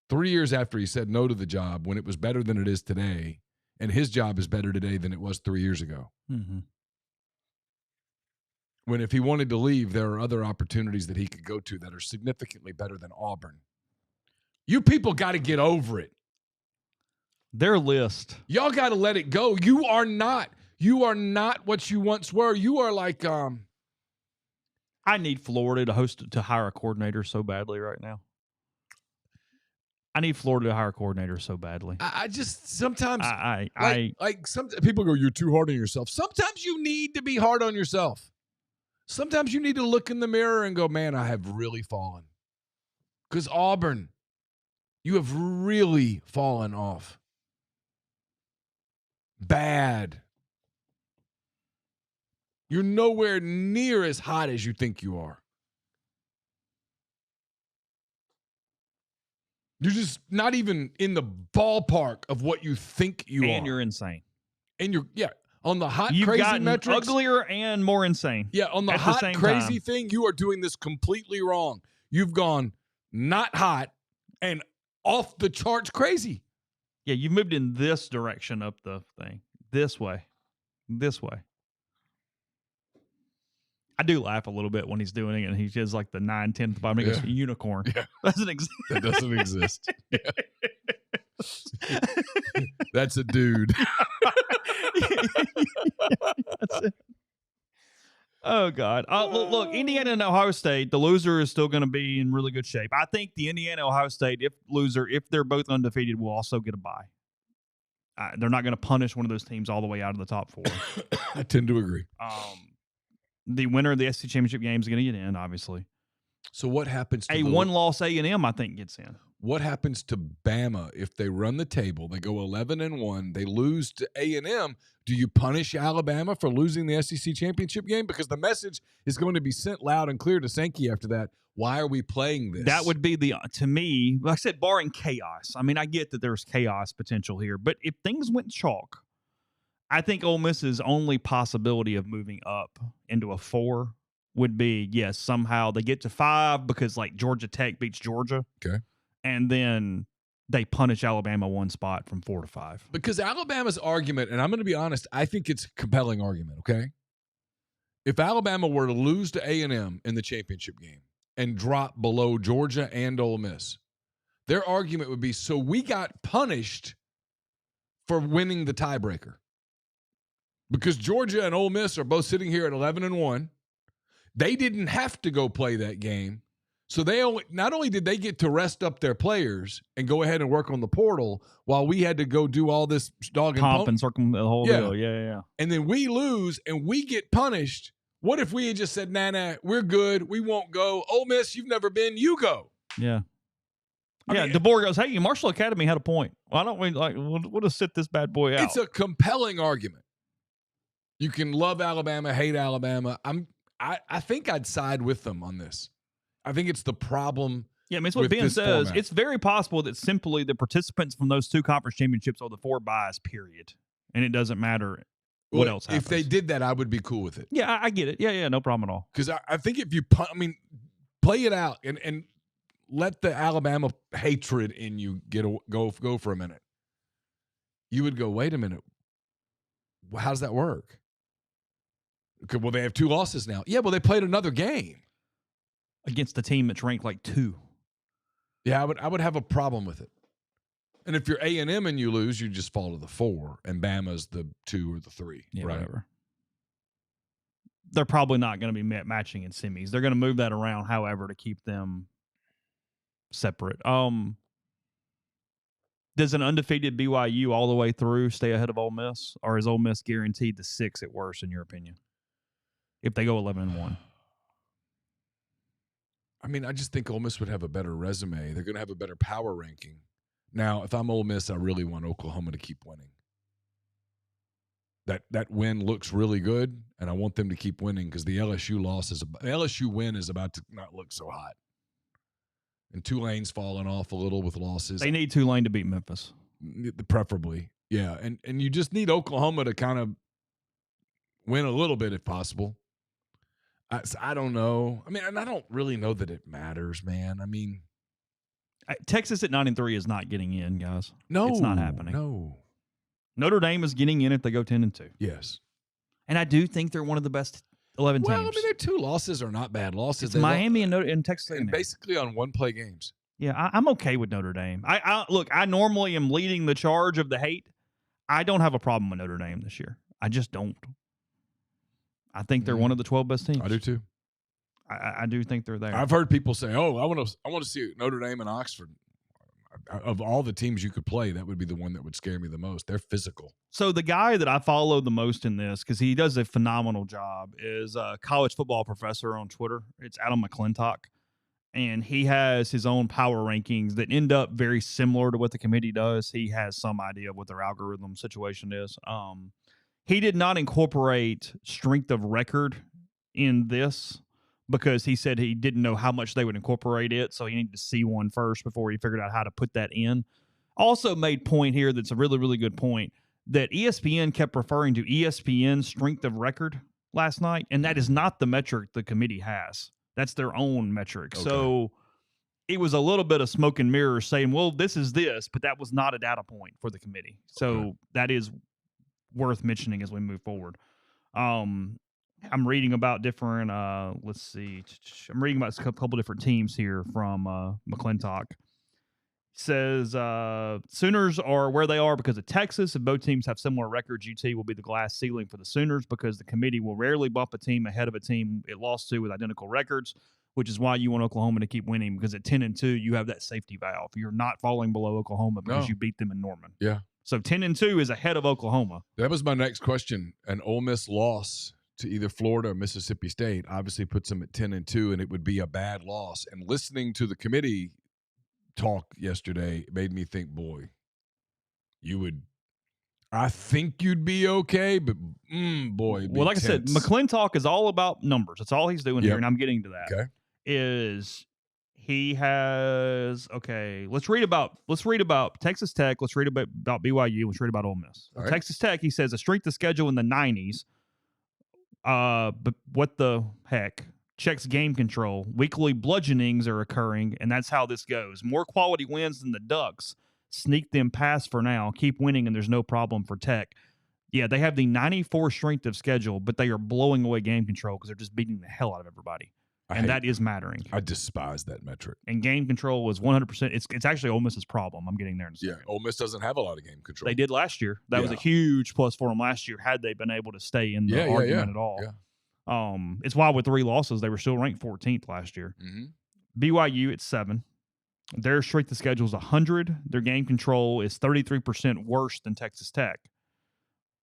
3 years after he said no to the job, when it was better than it is today, and his job is better today than it was 3 years ago. Mm-hmm. When if he wanted to leave, there are other opportunities that he could go to that are significantly better than Auburn. You people got to get over it. Their list. Y'all got to let it go. You are not what you once were. You are like I need Florida to hire a coordinator so badly right now. I need Florida to hire a coordinator so badly. I just sometimes some people go, you're too hard on yourself. Sometimes you need to be hard on yourself. Sometimes you need to look in the mirror and go, man, I have really fallen. Because Auburn, you have really fallen off. Bad. You're nowhere near as hot as you think you are. You're just not even in the ballpark of what you think you are. And you're insane. And you're, on the hot, You've crazy gotten metrics. uglier and more insane. Yeah, on the hot, crazy thing, you are doing this completely wrong. You've gone not hot and off the charts crazy. Yeah, you've moved in this direction up the thing. This way. I do laugh a little bit when he's doing it, and he does like the 9/10 at the bottom. He goes, unicorn. Yeah. Doesn't exist. That doesn't exist. Yeah. That's a dude. That's it. Oh, God. Look, Indiana and Ohio State, the loser is still going to be in really good shape. I think the Indiana-Ohio State, if they're both undefeated, will also get a bye. They're not going to punish one of those teams all the way out of the top 4. I tend to agree. The winner of the SEC championship game is going to get in, obviously. So what happens to one-loss A&M, I think, gets in. What happens to Bama if they run the table? They go 11-1. They lose to A&M. Do you punish Alabama for losing the SEC championship game? Because the message is going to be sent loud and clear to Sankey after that. Why are we playing this? That would be to me, like I said, barring chaos. I mean, I get that there's chaos potential here, but if things went chalk, I think Ole Miss's only possibility of moving up into a 4 would be, yes, somehow they get to 5 because like Georgia Tech beats Georgia. Okay. And then they punish Alabama 1 spot from 4 to 5. Because Alabama's argument, and I'm going to be honest, I think it's a compelling argument, okay? If Alabama were to lose to A&M in the championship game and drop below Georgia and Ole Miss, their argument would be, so we got punished for winning the tiebreaker. Because Georgia and Ole Miss are both sitting here at 11-1. They didn't have to go play that game. So not only did they get to rest up their players and go ahead and work on the portal while we had to go do all this dog and pump and circle the whole deal. Yeah. And then we lose and we get punished. What if we had just said, nah, we're good. We won't go. Ole Miss, you've never been. You go. Yeah. DeBoer goes, hey, Marshall Academy had a point. Why don't we we'll just sit this bad boy out? It's a compelling argument. You can love Alabama, hate Alabama. I think I'd side with them on this. I think it's the problem. Yeah, I mean, it's what Ben says. Format. It's very possible that simply the participants from those 2 conference championships are the 4 buys, period. And it doesn't matter what else happens. If they did that, I would be cool with it. Yeah, I get it. Yeah, no problem at all. Because I think if you play it out and let the Alabama hatred in you go for a minute, you would go, wait a minute. How does that work? Okay, well, they have 2 losses now. Yeah, well, they played another game against the team that's ranked like 2. Yeah, I would have a problem with it. And if you're A&M and you lose, you just fall to the 4, and Bama's the 2 or the 3. Yeah, right? Whatever. They're probably not going to be matching in semis. They're going to move that around, however, to keep them separate. Does an undefeated BYU all the way through stay ahead of Ole Miss, or is Ole Miss guaranteed the 6 at worst, in your opinion? If they go 11-1. I mean, I just think Ole Miss would have a better resume. They're going to have a better power ranking. Now, if I'm Ole Miss, I really want Oklahoma to keep winning. That win looks really good, and I want them to keep winning because the LSU win is about to not look so hot. And Tulane's falling off a little with losses. They need Tulane to beat Memphis. Preferably, yeah. And you just need Oklahoma to kind of win a little bit if possible. I don't know. I mean, and I don't really know that it matters, man. I mean, Texas at 9-3 is not getting in, guys. No, it's not happening. No. Notre Dame is getting in if they go 10-2. Yes. And I do think they're one of the best 11 teams. Well, I mean, their 2 losses are not bad losses. It's Miami and Texas A&M. And basically on one-play games. Yeah, I'm okay with Notre Dame. Look, I normally am leading the charge of the hate. I don't have a problem with Notre Dame this year. I just don't. I think they're one of the 12 best teams. I do too. I do think they're there. I've heard people say, "Oh, I want to see Notre Dame and Oxford." Of all the teams you could play, that would be the one that would scare me the most. They're physical. So the guy that I follow the most in this, because he does a phenomenal job, is a college football professor on Twitter. It's Adam McClintock. And he has his own power rankings that end up very similar to what the committee does. He has some idea of what their algorithm situation is. He did not incorporate strength of record in this because he said he didn't know how much they would incorporate it, so he needed to see one first before he figured out how to put that in. Also made point here that's a really, really good point, that ESPN kept referring to ESPN's strength of record last night, and that is not the metric the committee has. That's their own metric. Okay. So it was a little bit of smoke and mirrors saying, well, this is this, but that was not a data point for the committee. So that is worth mentioning as we move forward. I'm reading about different, let's see. I'm reading about a couple different teams here from McClintock. Says Sooners are where they are because of Texas, and both teams have similar records. UT will be the glass ceiling for the Sooners because the committee will rarely bump a team ahead of a team it lost to with identical records, which is why you want Oklahoma to keep winning, because at 10-2, you have that safety valve. You're not falling below Oklahoma because you beat them in Norman. Yeah. So 10-2 is ahead of Oklahoma. That was my next question. An Ole Miss loss to either Florida or Mississippi State obviously puts them at 10-2, and it would be a bad loss. And listening to the committee talk yesterday made me think, boy, I think you'd be okay, but boy. Well, like tense. I said, McClintock is all about numbers. That's all he's doing here, and I'm getting to that. Okay. He has let's read about Texas Tech, let's read about BYU, let's read about Ole Miss. Right. Texas Tech, he says a strength of schedule in the 90s. But what the heck? Checks game control. Weekly bludgeonings are occurring, and that's how this goes. More quality wins than the Ducks. Sneak them past for now. Keep winning, and there's no problem for Tech. Yeah, they have the 94 strength of schedule, but they are blowing away game control because they're just beating the hell out of everybody. That is mattering. I despise that metric. And game control was 100%. It's actually Ole Miss's problem. I'm getting there in a second. Yeah, Ole Miss doesn't have a lot of game control. They did last year. That was a huge plus for them last year had they been able to stay in the argument at all. Yeah. It's why with 3 losses, they were still ranked 14th last year. Mm-hmm. BYU at 7. Their strength of schedule is 100. Their game control is 33% worse than Texas Tech.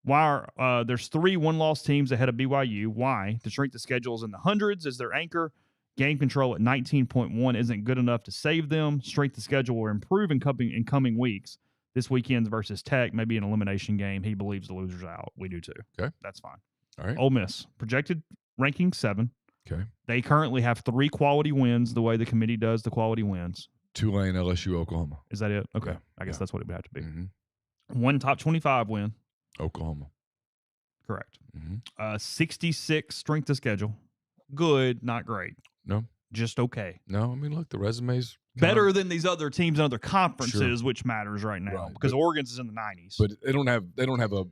Why there's 3 one-loss teams ahead of BYU. Why? The strength of schedule is in the hundreds as their anchor. Game control at 19.1 isn't good enough to save them. Strength of schedule will improve in coming weeks. This weekend's versus Tech may be an elimination game. He believes the loser's out. We do too. Okay. That's fine. All right. Ole Miss, projected ranking 7. Okay. They currently have 3 quality wins the way the committee does the quality wins. Tulane, LSU, Oklahoma. Is that it? Okay. Yeah. I guess that's what it would have to be. Mm-hmm. 1 top 25 win. Oklahoma. Correct. Mm-hmm. 66 strength of schedule. Good, not great. No. Just okay. No, I mean, look, the resume's better than these other teams in other conferences, which matters right now because Oregon's is in the 90s. But they don't have a.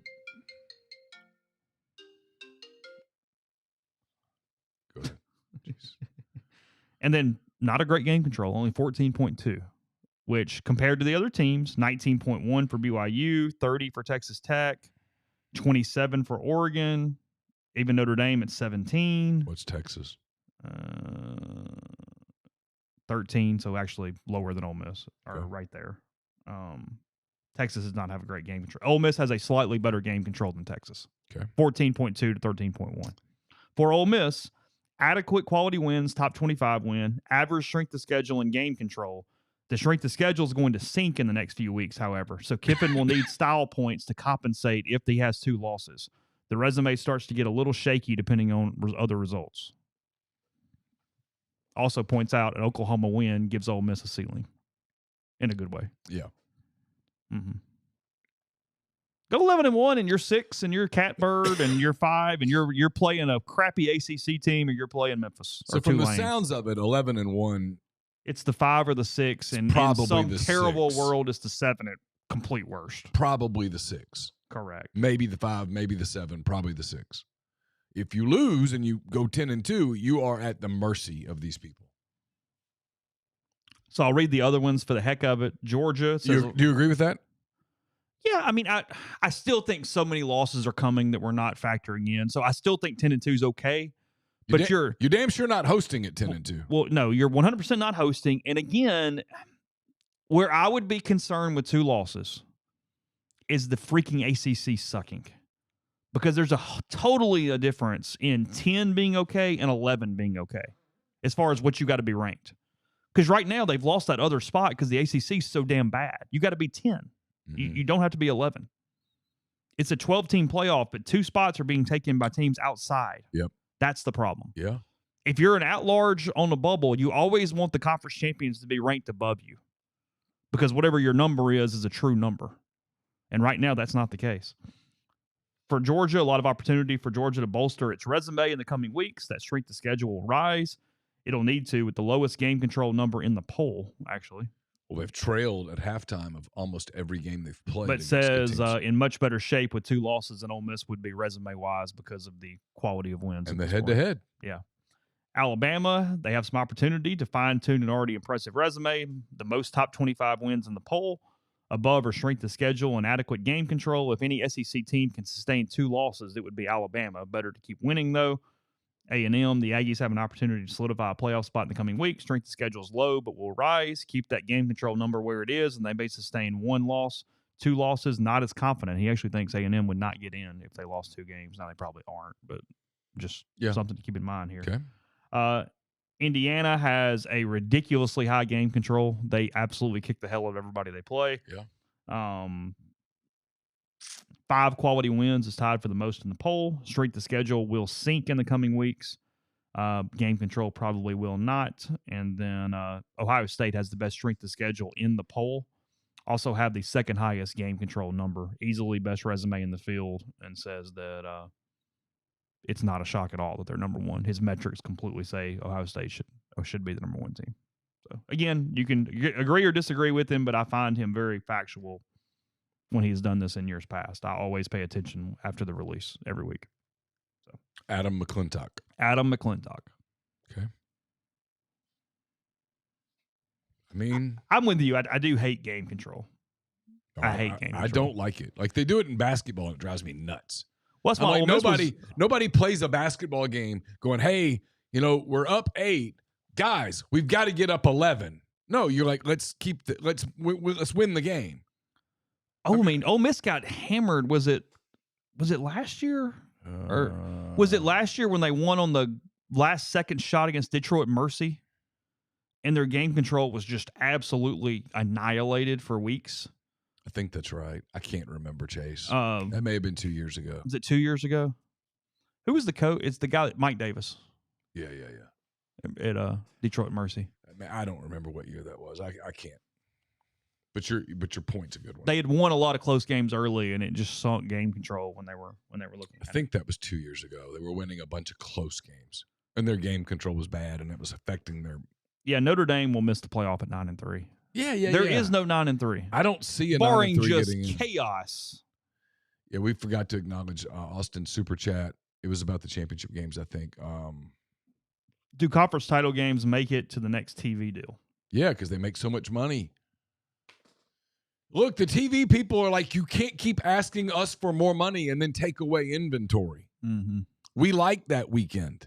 Go ahead. And then not a great game control, only 14.2, which compared to the other teams, 19.1 for BYU, 30 for Texas Tech, 27 for Oregon, even Notre Dame at 17. What's Texas? 13, so actually lower than Ole Miss, or right there. Texas does not have a great game control. Ole Miss has a slightly better game control than Texas. Okay. 14.2 to 13.1. For Ole Miss, adequate quality wins, top 25 win, average strength of schedule, and game control. The strength of schedule is going to sink in the next few weeks, however. So Kiffin will need style points to compensate if he has 2 losses. The resume starts to get a little shaky depending on other results. Also points out an Oklahoma win gives Ole Miss a ceiling in a good way. Yeah. Mm-hmm. Go 11-1 and you're 6 and you're Catbird and you're 5 and you're playing a crappy ACC team or you're playing Memphis. So from the sounds of it, 11-1. It's the 5 or the 6, and probably in some the terrible 6. world, it's the 7 at complete worst. Probably the 6. Correct. Maybe the 5, maybe the 7, probably the 6. If you lose and you go 10-2, you are at the mercy of these people. So I'll read the other ones for the heck of it. Georgia says, Do you agree with that? Yeah, I mean, I still think so many losses are coming that we're not factoring in. So I still think 10-2 is okay. But you're damn sure not hosting at 10-2. Well, no, you're 100% not hosting. And again, where I would be concerned with 2 losses is the freaking ACC sucking. Because there's totally a difference in 10 being okay and 11 being okay as far as what you got to be ranked. Because right now they've lost that other spot because the ACC is so damn bad. You got to be 10. Mm-hmm. You don't have to be 11. It's a 12-team playoff, but 2 spots are being taken by teams outside. Yep. That's the problem. Yeah. If you're an at-large on the bubble, you always want the conference champions to be ranked above you because whatever your number is a true number. And right now, that's not the case. For Georgia, a lot of opportunity for Georgia to bolster its resume in the coming weeks. That strength of schedule will rise. It'll need to with the lowest game control number in the poll, actually. Well, they've trailed at halftime of almost every game they've played. But it says in much better shape with 2 losses than Ole Miss would be resume-wise because of the quality of wins. And the head-to-head. Yeah. Alabama, they have some opportunity to fine-tune an already impressive resume. The most top 25 wins in the poll. Above or strength of schedule and adequate game control. If any SEC team can sustain 2 losses, it would be Alabama. Better to keep winning, though. A&M, the Aggies have an opportunity to solidify a playoff spot in the coming week. Strength of schedule is low, but will rise. Keep that game control number where it is, and they may sustain 1 loss. 2 losses, not as confident. He actually thinks A&M would not get in if they lost 2 games. Now, they probably aren't, but just something to keep in mind here. Okay. Indiana has a ridiculously high game control. They absolutely kick the hell out of everybody they play. Yeah. 5 quality wins is tied for the most in the poll. Strength of schedule will sink in the coming weeks. Game control probably will not. And then Ohio State has the best strength of schedule in the poll. Also have the second highest game control number. Easily best resume in the field, and says that it's not a shock at all that they're number 1. His metrics completely say Ohio State should be the number 1 team. So again, you can agree or disagree with him, but I find him very factual when he's done this in years past. I always pay attention after the release every week. So Adam McClintock. Okay. I mean, I'm with you. I do hate game control. I hate game control. I don't like it. Like, they do it in basketball, and it drives me nuts. Well, that's why nobody plays a basketball game going, hey, we're up 8. Guys, we've got to get up 11. No, you're like, let's win the game. Oh, I mean, Ole Miss got hammered. Was it last year? Or was it last year when they won on the last second shot against Detroit Mercy? And their game control was just absolutely annihilated for weeks. I think that's right. I can't remember, Chase. That may have been 2 years ago. Was it 2 years ago? Who was the coach? It's the guy, Mike Davis. Yeah. At Detroit Mercy. I don't remember what year that was. I can't. But your point's a good one. They had won a lot of close games early, and it just sunk game control when they were looking at I think that was 2 years ago. They were winning a bunch of close games, and their game control was bad, and it was affecting their. Yeah, Notre Dame will miss the playoff at 9-3. Yeah. There is no 9-3. I don't see a 9-3 barring just getting in. Chaos. Yeah, we forgot to acknowledge Austin Super Chat. It was about the championship games, I think. Do conference title games make it to the next TV deal? Yeah, because they make so much money. Look, the TV people are like, you can't keep asking us for more money and then take away inventory. Mm-hmm. We like that weekend.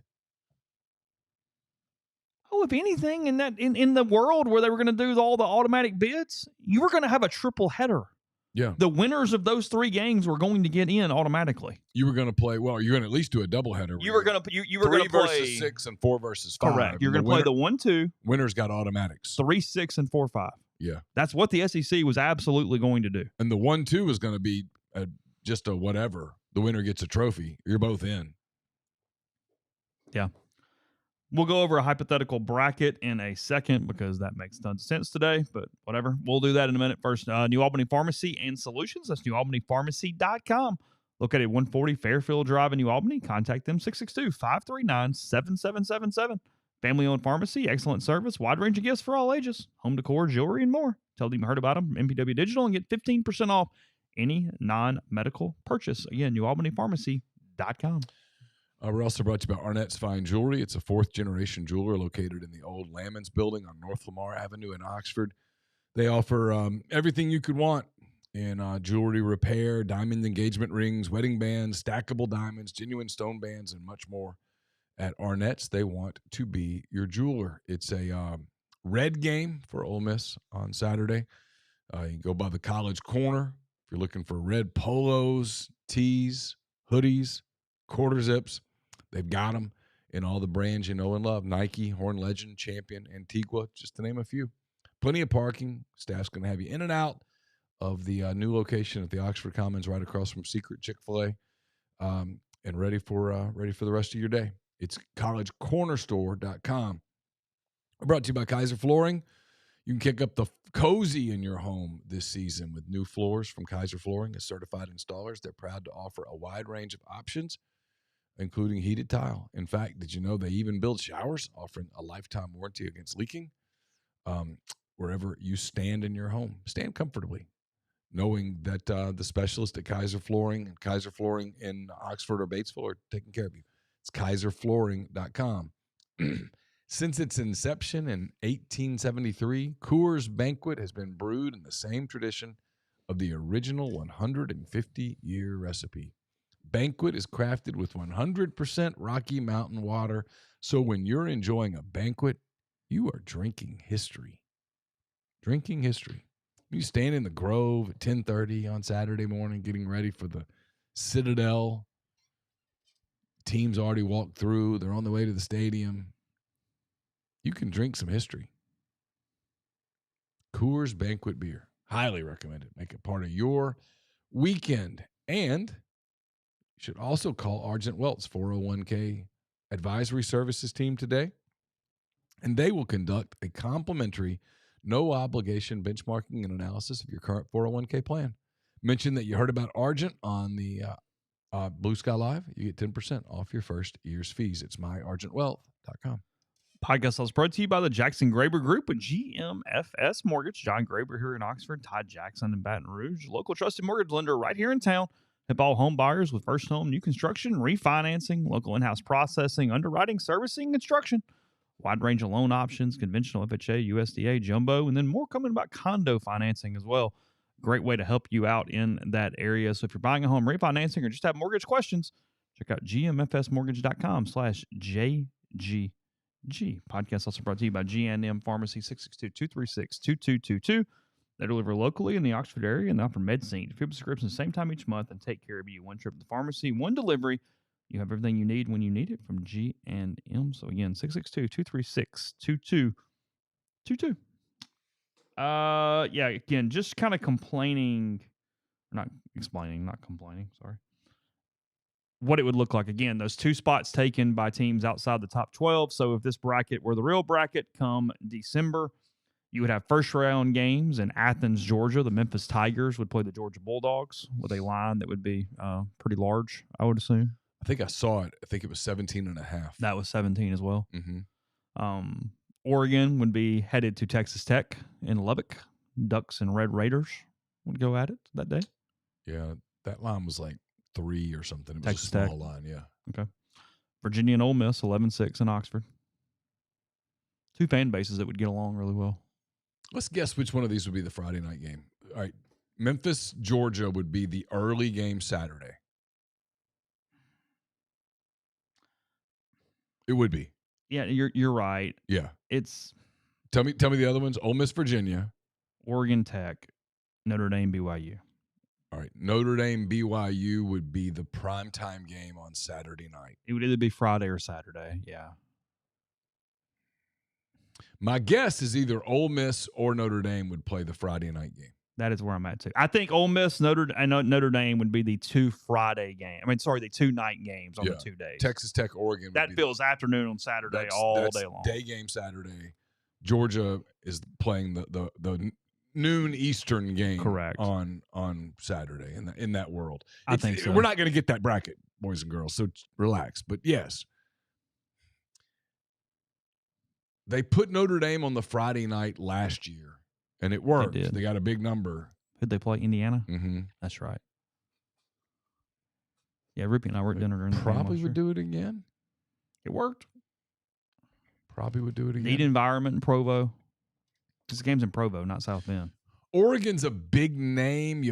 Oh, if anything, in the world where they were going to do all the automatic bids, you were going to have a triple header. Yeah. The winners of those 3 games were going to get in automatically. You were going to play, you're going to at least do a doubleheader. You were going to 3 versus 6 and 4 versus 5. Correct. You're going to play the 1-2. Winners got automatics. 3-6 and 4-5. Yeah. That's what the SEC was absolutely going to do. And the 1-2 is going to be just a whatever. The winner gets a trophy. You're both in. Yeah. We'll go over a hypothetical bracket in a second because that makes tons of sense today, but whatever. We'll do that in a minute. First, New Albany Pharmacy and Solutions. That's newalbanypharmacy.com. Located 140 Fairfield Drive in New Albany. Contact them, 662-539-7777. Family-owned pharmacy, excellent service, wide range of gifts for all ages, home decor, jewelry, and more. Tell them you heard about them, MPW Digital, and get 15% off any non-medical purchase. Again, NewAlbanyPharmacy.com. We're also brought to you by Arnett's Fine Jewelry. It's a fourth-generation jeweler located in the old Lamons building on North Lamar Avenue in Oxford. They offer everything you could want in jewelry repair, diamond engagement rings, wedding bands, stackable diamonds, genuine stone bands, and much more. At Arnett's, they want to be your jeweler. It's a red game for Ole Miss on Saturday. You can go by the College Corner if you're looking for red polos, tees, hoodies, quarter zips. They've got them in all the brands you know and love: Nike, Horn Legend, Champion, Antigua, just to name a few. Plenty of parking. Staff's going to have you in and out of the new location at the Oxford Commons right across from Secret Chick-fil-A, and ready for the rest of your day. It's collegecornerstore.com. Brought to you by Kaiser Flooring. You can kick up the cozy in your home this season with new floors from Kaiser Flooring as certified installers. They're proud to offer a wide range of options, including heated tile. In fact, did you know they even build showers, offering a lifetime warranty against leaking? Wherever you stand in your home, stand comfortably, knowing that the specialists at Kaiser Flooring and Kaiser Flooring in Oxford or Batesville are taking care of you. It's kaiserflooring.com. Since its inception in 1873, Coors Banquet has been brewed in the same tradition of the original 150-year recipe. Banquet is crafted with 100% Rocky Mountain water, so when you're enjoying a banquet, you are drinking history. Drinking history. You stand in the Grove at 10:30 on Saturday morning getting ready for the Citadel. Teams already walked through. They're on the way to the stadium. You can drink some history. Coors Banquet Beer. Highly recommended. Make it part of your weekend. And you should also call Argent Welt's 401k advisory services team today, and they will conduct a complimentary, no-obligation benchmarking and analysis of your current 401k plan. Mention that you heard about Argent on the BlueSky Live. You get 10% off your first year's fees. It's myargentwealth.com. Podcast is brought to you by the Jackson Graber Group with GMFS Mortgage. John Graber here in Oxford, Todd Jackson in Baton Rouge. Local trusted mortgage lender right here in town. Help all home buyers with first home, new construction, refinancing, local in-house processing, underwriting, servicing, construction. Wide range of loan options, conventional FHA, USDA, jumbo, and then more coming about condo financing as well. Great way to help you out in that area. So if you're buying a home, refinancing, or just have mortgage questions, check out gmfsmortgage.com/JGG. Podcast also brought to you by G&M Pharmacy, 662-236-2222. They deliver locally in the Oxford area and they offer medicine. Fill prescriptions same time each month and take care of you. One trip to the pharmacy, one delivery. You have everything you need when you need it from G&M. So again, 662-236-2222. Yeah, again, just kind of complaining, not complaining, sorry. What it would look like. Again, those two spots taken by teams outside the top 12. So if this bracket were the real bracket come December, you would have first round games in Athens, Georgia. The Memphis Tigers would play the Georgia Bulldogs with a line that would be pretty large, I would assume. I think I saw it. I think it was 17.5. That was 17 as well. Mm-hmm. Oregon would be headed to Texas Tech in Lubbock. Ducks and Red Raiders would go at it that day. Yeah, that line was like 3 or something. It was Texas a small Tech. line, yeah. Okay. Virginia and Ole Miss, 11-6 in Oxford. Two fan bases that would get along really well. Let's guess which one of these would be the Friday night game. All right. Memphis, Georgia would be the early game Saturday. It would be. Yeah, you're right. Yeah. It's Tell me the other ones. Ole Miss, Virginia. Oregon Tech, Notre Dame, BYU. All right. Notre Dame, BYU would be the primetime game on Saturday night. It would either be Friday or Saturday. Yeah. My guess is either Ole Miss or Notre Dame would play the Friday night game. That is where I'm at too. I think Ole Miss, Notre Dame would be the two Friday games. the 2 night games on the 2 days. Texas Tech, Oregon. That feels afternoon on Saturday all day long. Day game Saturday. Georgia is playing the noon Eastern game. Correct. On Saturday in that world. I think so. We're not going to get that bracket, boys and girls, so relax. But yes, they put Notre Dame on the Friday night last year, And it worked. did. They got a big number. Who'd they play? Indiana? Mm-hmm. That's right. Yeah, Rippy and I were at dinner during the game Probably last would year. do it again. It worked. Probably would do it again. Neat environment in Provo. This game's in Provo, not South Bend. Oregon's a big name.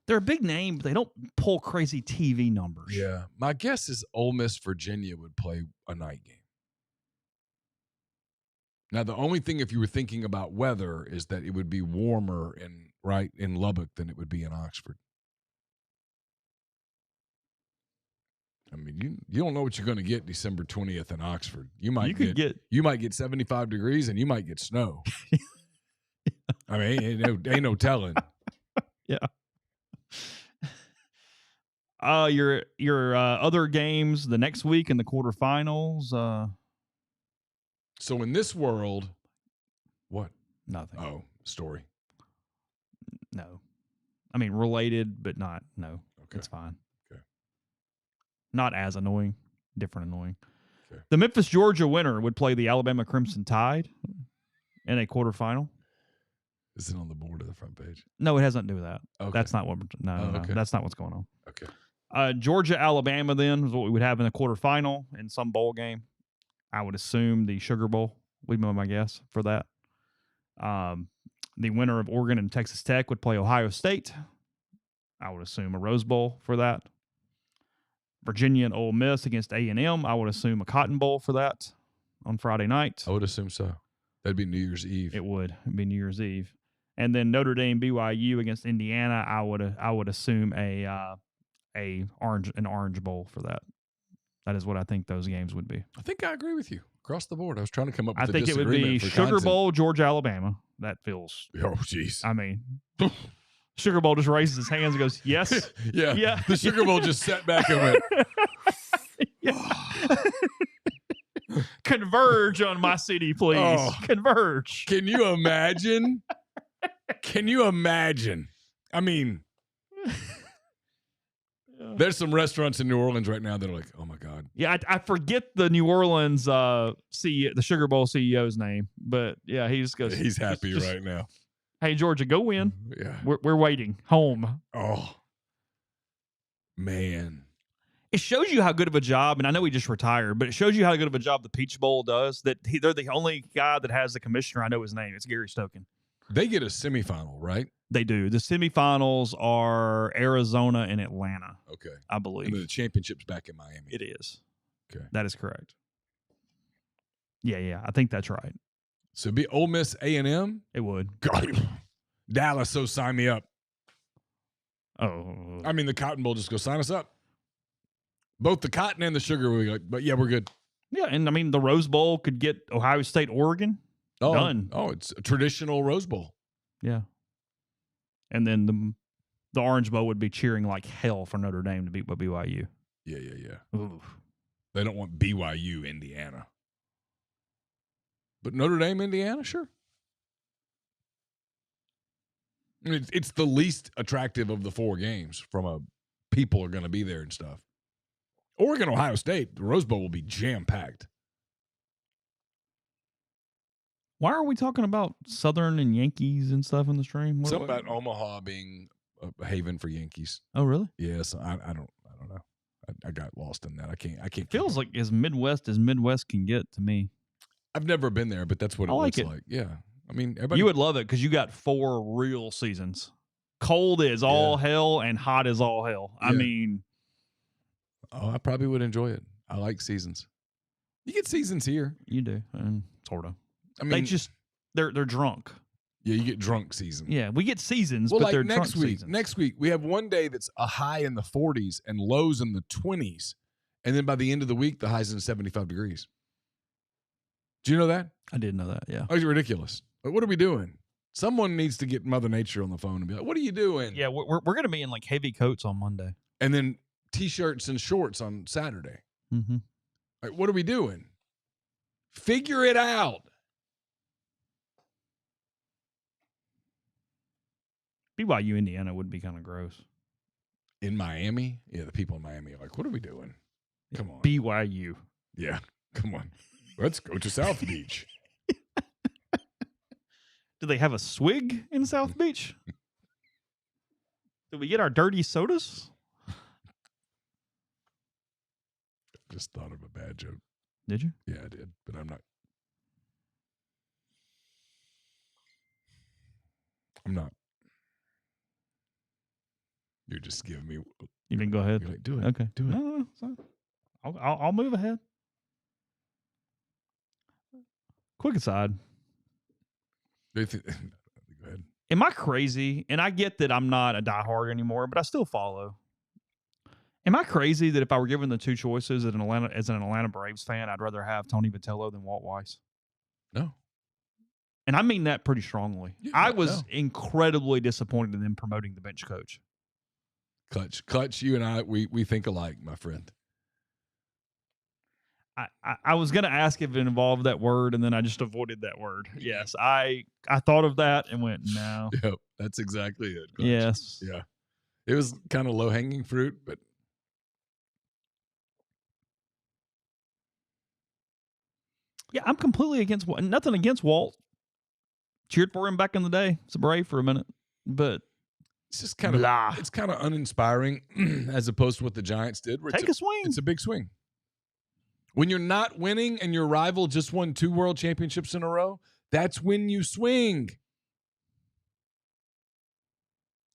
They're a big name, but they don't pull crazy TV numbers. Yeah. My guess is Ole Miss, Virginia would play a night game. Now, the only thing, if you were thinking about weather, is that it would be warmer in Lubbock than it would be in Oxford. I mean, you don't know what you're going to get December 20th in Oxford. You might get 75 degrees and you might get snow. I mean, ain't no telling. Yeah. Your other games the next week in the quarterfinals. So in this world, what? Nothing. Oh, story. No. I mean, related, but not. No. Okay. It's fine. Okay. Not as annoying. Different annoying. Okay. The Memphis, Georgia winner would play the Alabama Crimson Tide in a quarterfinal. Is it on the board of the front page? No, it has nothing to do with that. Okay. That's not what. No. Okay. That's not what's going on. Okay. Georgia, Alabama then is what we would have in the quarterfinal in some bowl game. I would assume the Sugar Bowl would be my guess for that. The winner of Oregon and Texas Tech would play Ohio State. I would assume a Rose Bowl for that. Virginia and Ole Miss against A&M. I would assume a Cotton Bowl for that on Friday night. I would assume so. That'd be New Year's Eve. It would. It'd be New Year's Eve. And then Notre Dame, BYU against Indiana. I would assume an Orange Bowl for that. That is what I think those games would be. I think I agree with you across the board. I was trying to come up with I think it would be Sugar Bowl, Georgia, Alabama. That feels. Oh, jeez. I mean, Sugar Bowl just raises his hands and goes, yes. Yeah. The Sugar Bowl just sat back and went. Converge on my city, please. Oh. Converge. Can you imagine? I mean, there's some restaurants in New Orleans right now that are like, oh my God. Yeah, I forget the New Orleans CEO, the Sugar Bowl CEO's name, but yeah, he just goes. He's happy right now. Hey, Georgia, go win. Yeah, we're waiting home. Oh man, it shows you how good of a job, and I know he just retired, but it shows you how good of a job the Peach Bowl does. That they're the only guy that has the commissioner. I know his name. It's Gary Stokin. They get a semifinal, right? They do. The semifinals are Arizona and Atlanta. Okay. I believe. And then the championship's back in Miami. It is. Okay. That is correct. Yeah. I think that's right. So it'd be Ole Miss A&M? It would. God. Dallas, so sign me up. Oh. I mean, the Cotton Bowl, just go sign us up. Both the Cotton and the Sugar, but yeah, we're good. Yeah, and I mean, the Rose Bowl could get Ohio State, Oregon. Oh, done. Oh, it's a traditional Rose Bowl. Yeah. And then the Orange Bowl would be cheering like hell for Notre Dame to beat BYU. Yeah. Ooh. They don't want BYU, Indiana. But Notre Dame, Indiana, sure. I mean, it's the least attractive of the four games from a people are going to be there and stuff. Oregon, Ohio State, the Rose Bowl will be jam-packed. Why are we talking about Southern and Yankees and stuff in the stream? Something about Omaha being a haven for Yankees. Oh, really? Yes, I don't know. I got lost in that. I can't. Feels like as Midwest can get to me. I've never been there, but that's what it looks like. Yeah, I mean, you would love it because you got 4 real seasons. Cold is all hell and hot is all hell. Yeah. I mean, I probably would enjoy it. I like seasons. You get seasons here. You do, sort of. I mean, they're drunk. Yeah, you get drunk seasons. Yeah, we get seasons, but they're next drunk week. seasons. Next week, we have one day that's a high in the 40s and lows in the 20s. And then by the end of the week, the high's in 75 degrees. Do you know that? I did know that, yeah. Oh, it's ridiculous. Like, what are we doing? Someone needs to get Mother Nature on the phone and be like, what are you doing? Yeah, we're going to be in like heavy coats on Monday. And then T-shirts and shorts on Saturday. Mm-hmm. Like, what are we doing? Figure it out. BYU, Indiana would be kind of gross. In Miami? Yeah, the people in Miami are like, what are we doing? Come on. BYU. Yeah, come on. Let's go to South Beach. Do they have a swig in South Beach? Did we get our dirty sodas? Just thought of a bad joke. Did you? Yeah, I did, but I'm not. You're just giving me. You can go ahead. You're like, do it. Okay. Do it. No, I'll move ahead. Quick aside. Go ahead. Am I crazy? And I get that I'm not a diehard anymore, but I still follow. Am I crazy that if I were given the two choices as an Atlanta Braves fan, I'd rather have Tony Vitello than Walt Weiss? No. And I mean that pretty strongly. Yeah, I was incredibly disappointed in them promoting the bench coach. Clutch, you and I, we think alike, my friend. I was going to ask if it involved that word, and then I just avoided that word. Yes, I thought of that and went, no. Yep, that's exactly it. Clutch. Yes. Yeah. It was kind of low-hanging fruit, but yeah, I'm completely against nothing against Walt. Cheered for him back in the day. It's a Brave for a minute, but it's just kind of it's kind of uninspiring as opposed to what the Giants did. Take a swing. It's a big swing. When you're not winning and your rival just won 2 world championships in a row, that's when you swing.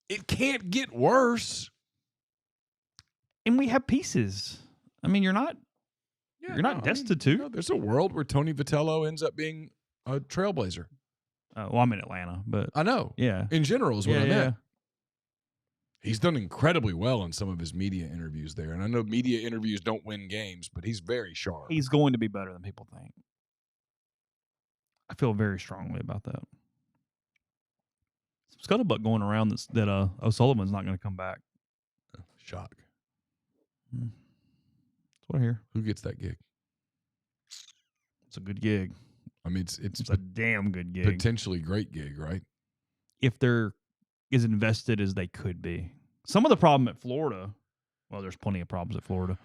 It can't get worse. And we have pieces. I mean, you're not destitute. No, there's a world where Tony Vitello ends up being a trailblazer. Well, I'm in Atlanta, but I know. Yeah. In general is what I meant. Yeah. He's done incredibly well in some of his media interviews there. And I know media interviews don't win games, but he's very sharp. He's going to be better than people think. I feel very strongly about that. Some scuttlebutt going around that O'Sullivan's not going to come back. Shock. That's what I hear. Who gets that gig? It's a good gig. I mean, it's a damn good gig. Potentially great gig, right? If they're as invested as they could be. Some of the problem at Florida, well, there's plenty of problems at Florida,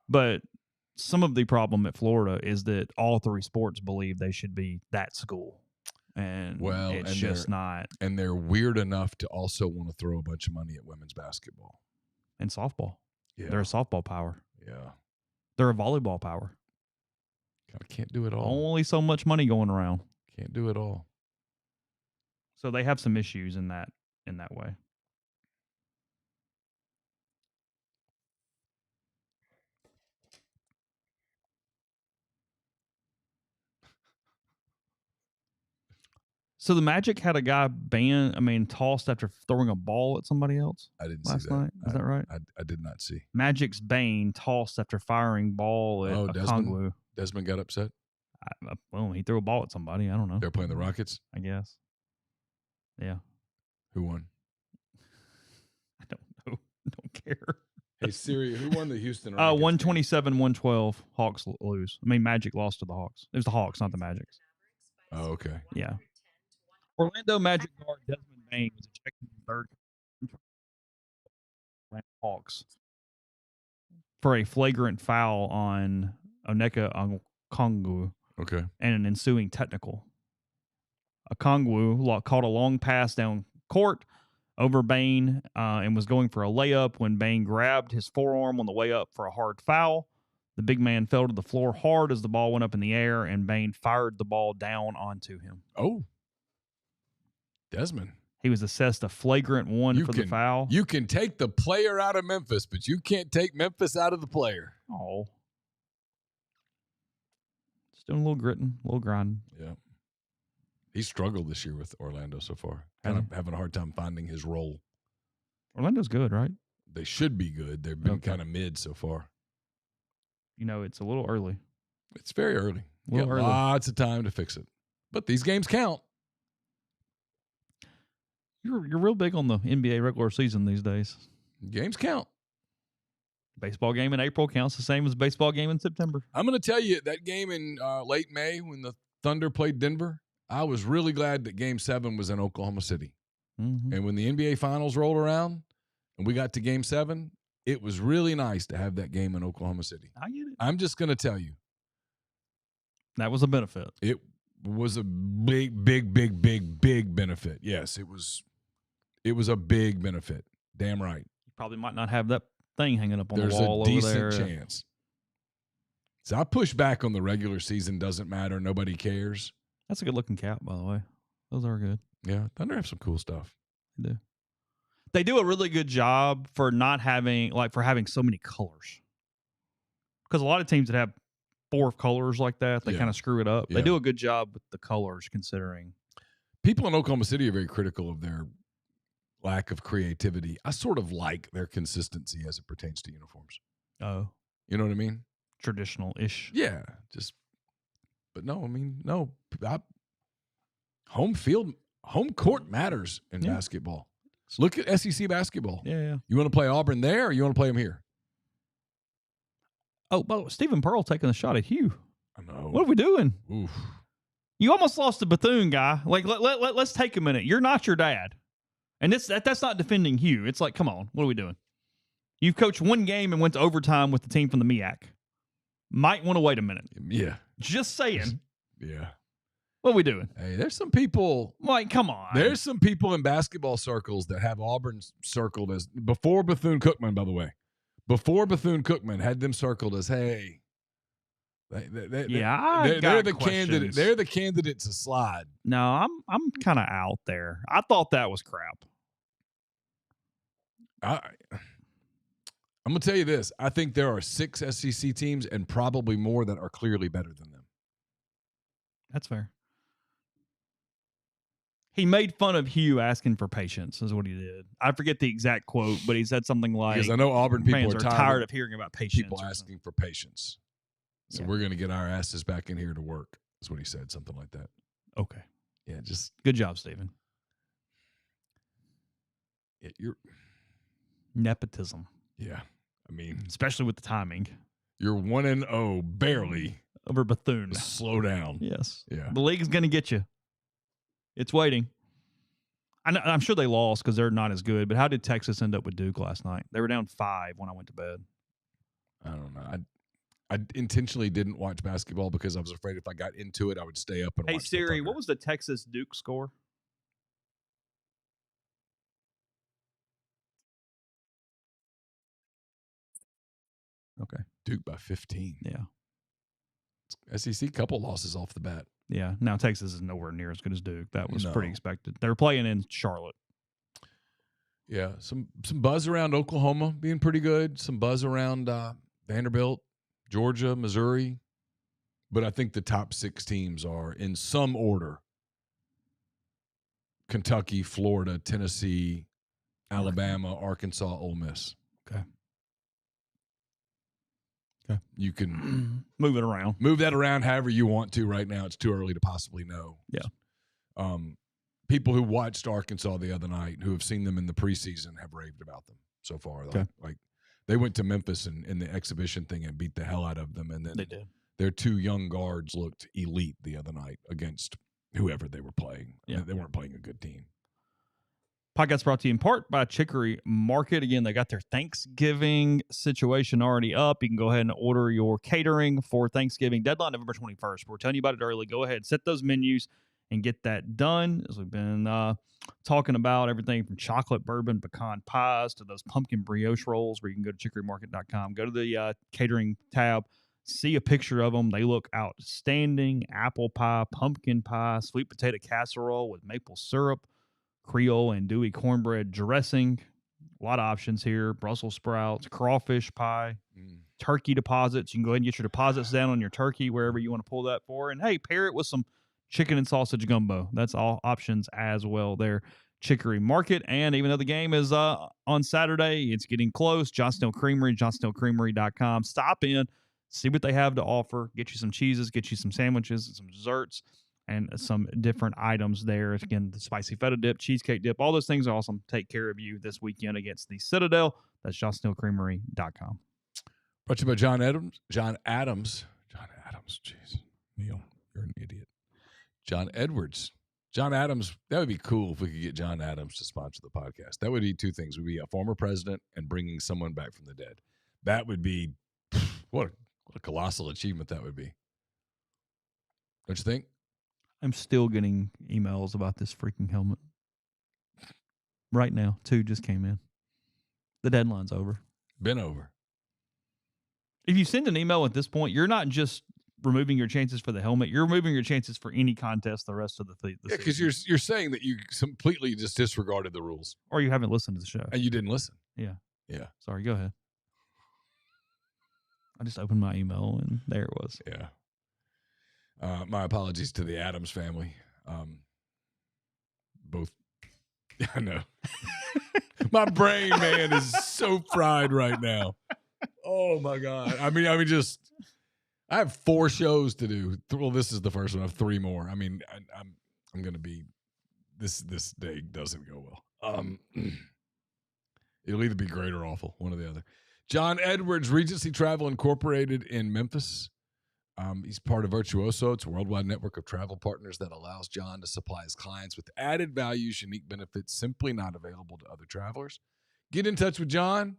but some of the problem at Florida is that all 3 sports believe they should be that school. And it's just not. And they're weird enough to also want to throw a bunch of money at women's basketball. And softball. Yeah. They're a softball power. Yeah. They're a volleyball power. I can't do it all. Only so much money going around. Can't do it all. So they have some issues in that way. So the Magic had a guy tossed after throwing a ball at somebody else. I didn't last see that. night. Is that right? I did not see. Magic's Bane tossed after firing ball at Okongwu. Desmond got upset? Well, he threw a ball at somebody. I don't know. They're playing the Rockets? I guess. Yeah. Who won? I don't know. Don't care. Hey, Siri, who won the Houston Rockets? 127-112. Hawks lose. I mean, Magic lost to the Hawks. It was the Hawks, not the Magic. Oh, okay. Yeah. Orlando Magic guard Desmond Bane was ejected in third Hawks for a flagrant foul on Onyeka Okongwu. Okay. And an ensuing technical. Okongwu caught a long pass down court over Bane and was going for a layup when Bane grabbed his forearm on the way up for a hard foul. The big man fell to the floor hard as the ball went up in the air, and Bane fired the ball down onto him. Oh. Desmond. He was assessed a flagrant one for the foul. You can take the player out of Memphis, but you can't take Memphis out of the player. Oh. Just doing a little gritting, a little grinding. Yeah. He struggled this year with Orlando so far. Kind of having a hard time finding his role. Orlando's good, right? They should be good. They've been kind of mid so far. It's a little early. It's very early. You got lots of time to fix it. But these games count. You're real big on the NBA regular season these days. Games count. Baseball game in April counts the same as baseball game in September. I'm going to tell you, that game in late May when the Thunder played Denver, I was really glad that Game 7 was in Oklahoma City. Mm-hmm. And when the NBA Finals rolled around and we got to Game 7, it was really nice to have that game in Oklahoma City. I get it. I'm just going to tell you. That was a benefit. was a big benefit. Yes, it was a big benefit. Damn right. You probably might not have that thing hanging up on the wall There's a over there. decent chance. So I push back on the regular season doesn't matter. Nobody cares. That's a good looking cap, by the way. Those are good. Yeah, Thunder have some cool stuff. They do. They do a really good job for not having for having so many colors. Because a lot of teams that have 4 colors like that, they kind of screw it up. They do a good job with the colors, considering. People in Oklahoma City are very critical of their lack of creativity. I sort of like their consistency as it pertains to uniforms. Oh. You know what I mean? Traditional-ish. Yeah. But no, I mean, no. Home court matters in basketball. Look at SEC basketball. Yeah. You want to play Auburn there or you want to play them here? Oh, but Stephen Pearl taking a shot at Hugh. I know. What are we doing? Oof. You almost lost the Bethune guy. Let's take a minute. You're not your dad. And that's not defending Hugh. It's like, come on, what are we doing? You've coached one game and went to overtime with the team from the MEAC. Might want to wait a minute. Yeah. Just saying. Yeah. What are we doing? Hey, there's some people. Come on. There's some people in basketball circles that have Auburn circled as, before Bethune-Cookman, by the way. Before Bethune-Cookman had them circled as, hey. They're the candidate. They're the candidates to slide. No, I'm kind of out there. I thought that was crap. I'm gonna tell you this. I think there are 6 SEC teams and probably more that are clearly better than them. That's fair. He made fun of Hugh asking for patience, is what he did. I forget the exact quote, but he said something like, because I know Auburn people are tired of hearing about patience. People asking for patience. So we're going to get our asses back in here to work. That's what he said, something like that. Okay. Yeah, just. Good job, Stephen. You're. Nepotism. Yeah. I mean. Especially with the timing. You're 1-0, barely. Over Bethune. Slow down. Yes. Yeah. The league's going to get you. It's waiting. I'm sure they lost because they're not as good, but how did Texas end up with Duke last night? They were down 5 when I went to bed. I don't know. I intentionally didn't watch basketball because I was afraid if I got into it, I would stay up and watch. Hey, Siri, what was the Texas Duke score? Okay. Duke by 15. Yeah. SEC couple losses off the bat. Yeah. Now, Texas is nowhere near as good as Duke. That was pretty expected. They were playing in Charlotte. Yeah. Some buzz around Oklahoma being pretty good. Some buzz around Vanderbilt, Georgia, Missouri. But I think the top 6 teams are, in some order, Kentucky, Florida, Tennessee, Alabama, Arkansas, Ole Miss. Okay. You can move it around. Move that around however you want to right now. It's too early to possibly know. Yeah. People who watched Arkansas the other night, who have seen them in the preseason, have raved about them so far. Okay. Like they went to Memphis in the exhibition thing and beat the hell out of them. And then they did. Their 2 young guards looked elite the other night against whoever they were playing. Yeah. They weren't playing a good team. Podcast brought to you in part by Chicory Market. Again, they got their Thanksgiving situation already up. You can go ahead and order your catering for Thanksgiving. Deadline November 21st. We're telling you about it early. Go ahead, set those menus and get that done. As we've been talking about everything from chocolate bourbon pecan pies to those pumpkin brioche rolls, where you can go to chicorymarket.com. Go to the catering tab. See a picture of them. They look outstanding. Apple pie, pumpkin pie, sweet potato casserole with maple syrup, Creole and Dewey cornbread dressing. A lot of options here. Brussels sprouts, crawfish pie, turkey deposits. You can go ahead and get your deposits down on your turkey wherever you want to pull that for. And, hey, pair it with some chicken and sausage gumbo. That's all options as well there. Chicory Market. And even though the game is on Saturday, it's getting close. Johnsonville Creamery, johnsonvillecreamery.com. Stop in. See what they have to offer. Get you some cheeses, get you some sandwiches, some desserts, and some different items there. Again, the spicy feta dip, cheesecake dip, all those things are awesome. Take care of you this weekend against the Citadel. That's johnsonvillecreamery.com. Brought to you by John Adams. John Adams, jeez. Neal, you're an idiot. John Edwards. John Adams, that would be cool if we could get John Adams to sponsor the podcast. That would be 2 things. It would be a former president and bringing someone back from the dead. That would be, what a colossal achievement that would be. Don't you think? I'm still getting emails about this freaking helmet. Right now, 2 just came in. The deadline's over. Been over. If you send an email at this point, you're not just removing your chances for the helmet. You're removing your chances for any contest the rest of the season. Because you're saying that you completely just disregarded the rules. Or you haven't listened to the show. And you didn't listen. Yeah. Yeah. Sorry, go ahead. I just opened my email and there it was. Yeah. My apologies to the Adams family. Both. I know. My brain, man, is so fried right now. Oh my God. I mean, I have 4 shows to do. Well, this is the first one. I have 3 more. I mean, I'm going to be, this day doesn't go well. It'll either be great or awful, one or the other. John Edwards, Regency Travel Incorporated in Memphis. He's part of Virtuoso. It's a worldwide network of travel partners that allows John to supply his clients with added values, unique benefits simply not available to other travelers. Get in touch with John.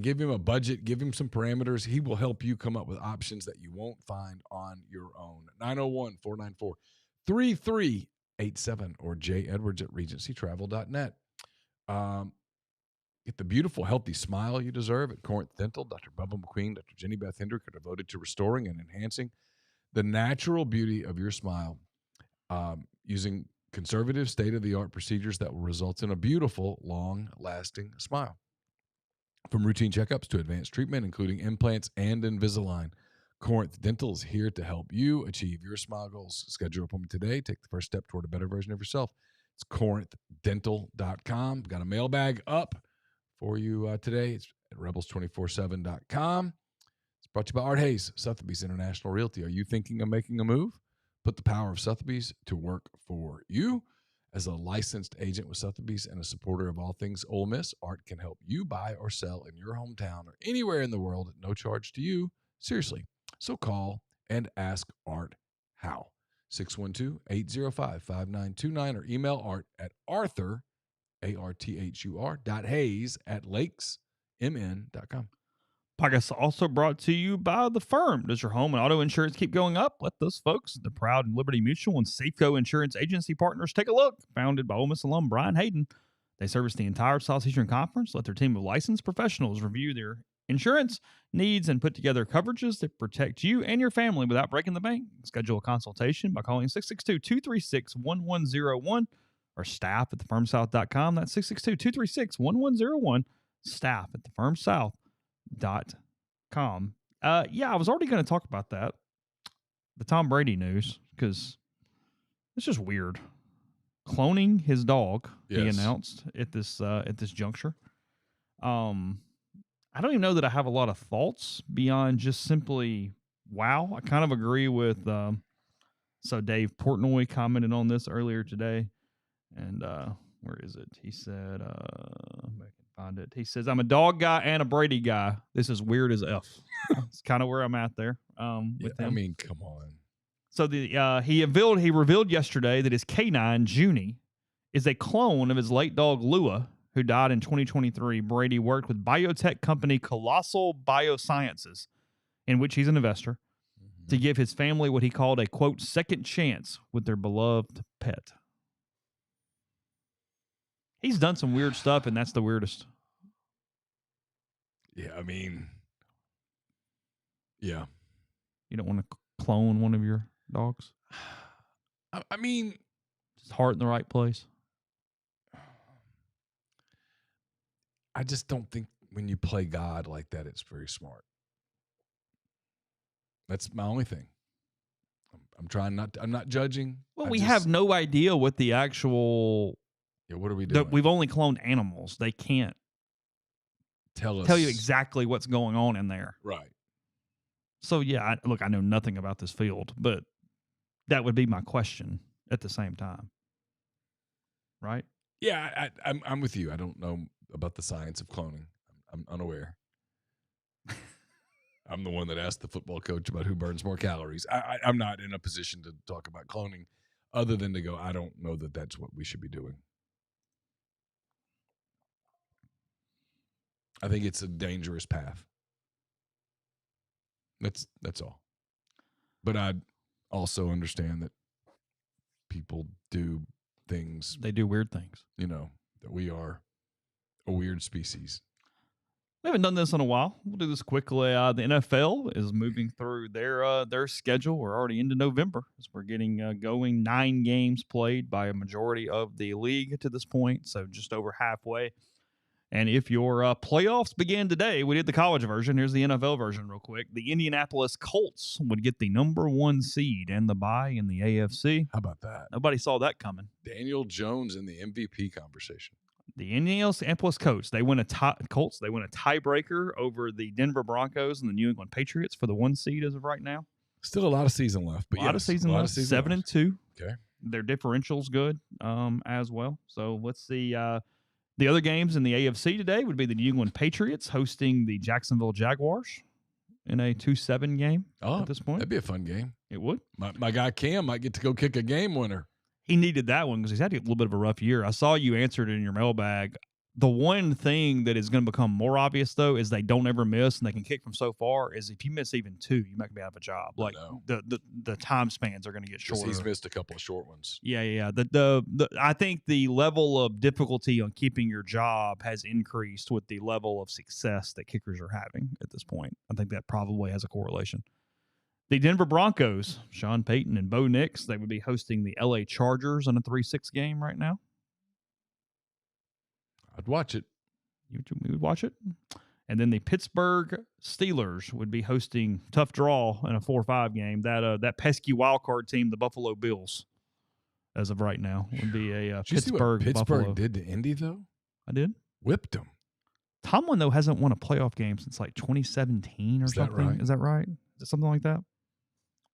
Give him a budget. Give him some parameters. He will help you come up with options that you won't find on your own. 901-494-3387 or jedwards@regencytravel.net. Get the beautiful, healthy smile you deserve at Corinth Dental. Dr. Bubba McQueen, Dr. Jenny Beth Hendrick are devoted to restoring and enhancing the natural beauty of your smile using conservative, state-of-the-art procedures that will result in a beautiful, long-lasting smile. From routine checkups to advanced treatment, including implants and Invisalign, Corinth Dental is here to help you achieve your smile goals. Schedule an appointment today. Take the first step toward a better version of yourself. It's corinthdental.com. Got a mailbag up for you today. It's at rebels247.com. It's brought to you by Art Hayes, Sotheby's International Realty. Are you thinking of making a move? Put the power of Sotheby's to work for you. As a licensed agent with Sotheby's and a supporter of all things Ole Miss, Art can help you buy or sell in your hometown or anywhere in the world at no charge to you. Seriously. So call and ask Art how. 612-805-5929 or email Art at Arthur, ARTHUR.Hayes@lakesmn.com. Podcast also brought to you by The Firm. Does your home and auto insurance keep going up? Let those folks, the proud Liberty Mutual and Safeco Insurance Agency partners, take a look. Founded by Ole Miss alum Brian Hayden, they service the entire Southeastern Conference. Let their team of licensed professionals review their insurance needs and put together coverages that protect you and your family without breaking the bank. Schedule a consultation by calling 662-236-1101 or staff at thefirmsouth.com. That's 662-236-1101, staff at thefirmsouth.com. Yeah, I was already going to talk about that, the Tom Brady news, because it's just weird. Cloning his dog, yes. He announced at this juncture. I don't even know that I have a lot of thoughts beyond just simply wow. I kind of agree with so Dave Portnoy commented on this earlier today, and where is it? He said, find it. He says, "I'm a dog guy and a Brady guy. This is weird as F." It's kind of where I'm at there. With him. I mean, come on. So he revealed yesterday that his canine Junie is a clone of his late dog Lua, who died in 2023. Brady worked with biotech company Colossal Biosciences, in which he's an investor, to give his family what he called a, quote, second chance with their beloved pet. He's done some weird stuff, and that's the weirdest. Yeah, I mean, yeah. You don't want to clone one of your dogs? I mean, just heart in the right place. I just don't think when you play God like that, it's very smart. That's my only thing. I'm not judging. Well, we have no idea what the actual. Yeah, what are we doing? We've only cloned animals. They can't tell you exactly what's going on in there. Right. So, yeah, look, I know nothing about this field, but that would be my question at the same time. Right? Yeah, I'm with you. I don't know about the science of cloning. I'm unaware. I'm the one that asked the football coach about who burns more calories. I'm not in a position to talk about cloning other than to go, I don't know that that's what we should be doing. I think it's a dangerous path. That's all. But I also understand that people do things. They do weird things. That we are a weird species. We haven't done this in a while. We'll do this quickly. The NFL is moving through their schedule. We're already into November as we're getting going. 9 games played by a majority of the league to this point, so just over halfway. And if your playoffs began today, we did the college version. Here's the NFL version real quick. The Indianapolis Colts would get the number 1 seed and the bye in the AFC. How about that? Nobody saw that coming. Daniel Jones in the MVP conversation. The Indianapolis Colts, they win a tiebreaker over the Denver Broncos and the New England Patriots for the 1 seed as of right now. Still a lot of season left. But a lot of season left. 7-2. Okay. Their differential's good as well. So let's see. The other games in the AFC today would be the New England Patriots hosting the Jacksonville Jaguars in a 2-7 game at this point. That'd be a fun game. It would. My guy Cam might get to go kick a game winner. He needed that one because he's had a little bit of a rough year. I saw you answered it in your mailbag. The one thing that is going to become more obvious, though, is they don't ever miss and they can kick from so far, is if you miss even 2, you might be out of a job. Like the time spans are going to get shorter. He's missed a couple of short ones. Yeah. I think the level of difficulty on keeping your job has increased with the level of success that kickers are having at this point. I think that probably has a correlation. The Denver Broncos, Sean Payton and Bo Nix, they would be hosting the LA Chargers in a 3-6 game right now. I'd watch it. You would watch it? And then the Pittsburgh Steelers would be hosting tough draw in a 4-5 game. That pesky wild card team, the Buffalo Bills, as of right now, would be a Did you see what Pittsburgh Buffalo. Did to Indy, though? I did. Whipped them. Tomlin, though, hasn't won a playoff game since like 2017 or something. Right? Is that right? Is it something like that?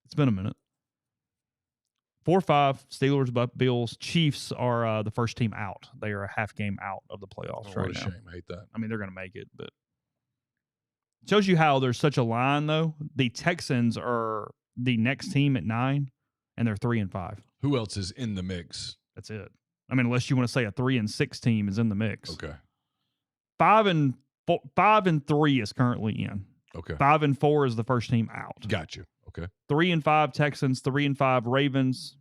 It's been a minute. 4-5, Steelers, Bills, Chiefs are the first team out. They are a half game out of the playoffs right now. What a shame. I hate that. I mean, they're going to make it, but it shows you how there's such a line, though. The Texans are the next team at 9, and they're 3-5. Who else is in the mix? That's it. I mean, unless you want to say a 3-6 team is in the mix. Okay. 5-3 is currently in. Okay. 5-4 is the first team out. Got you. Okay. 3-5 Texans, 3-5 Ravens,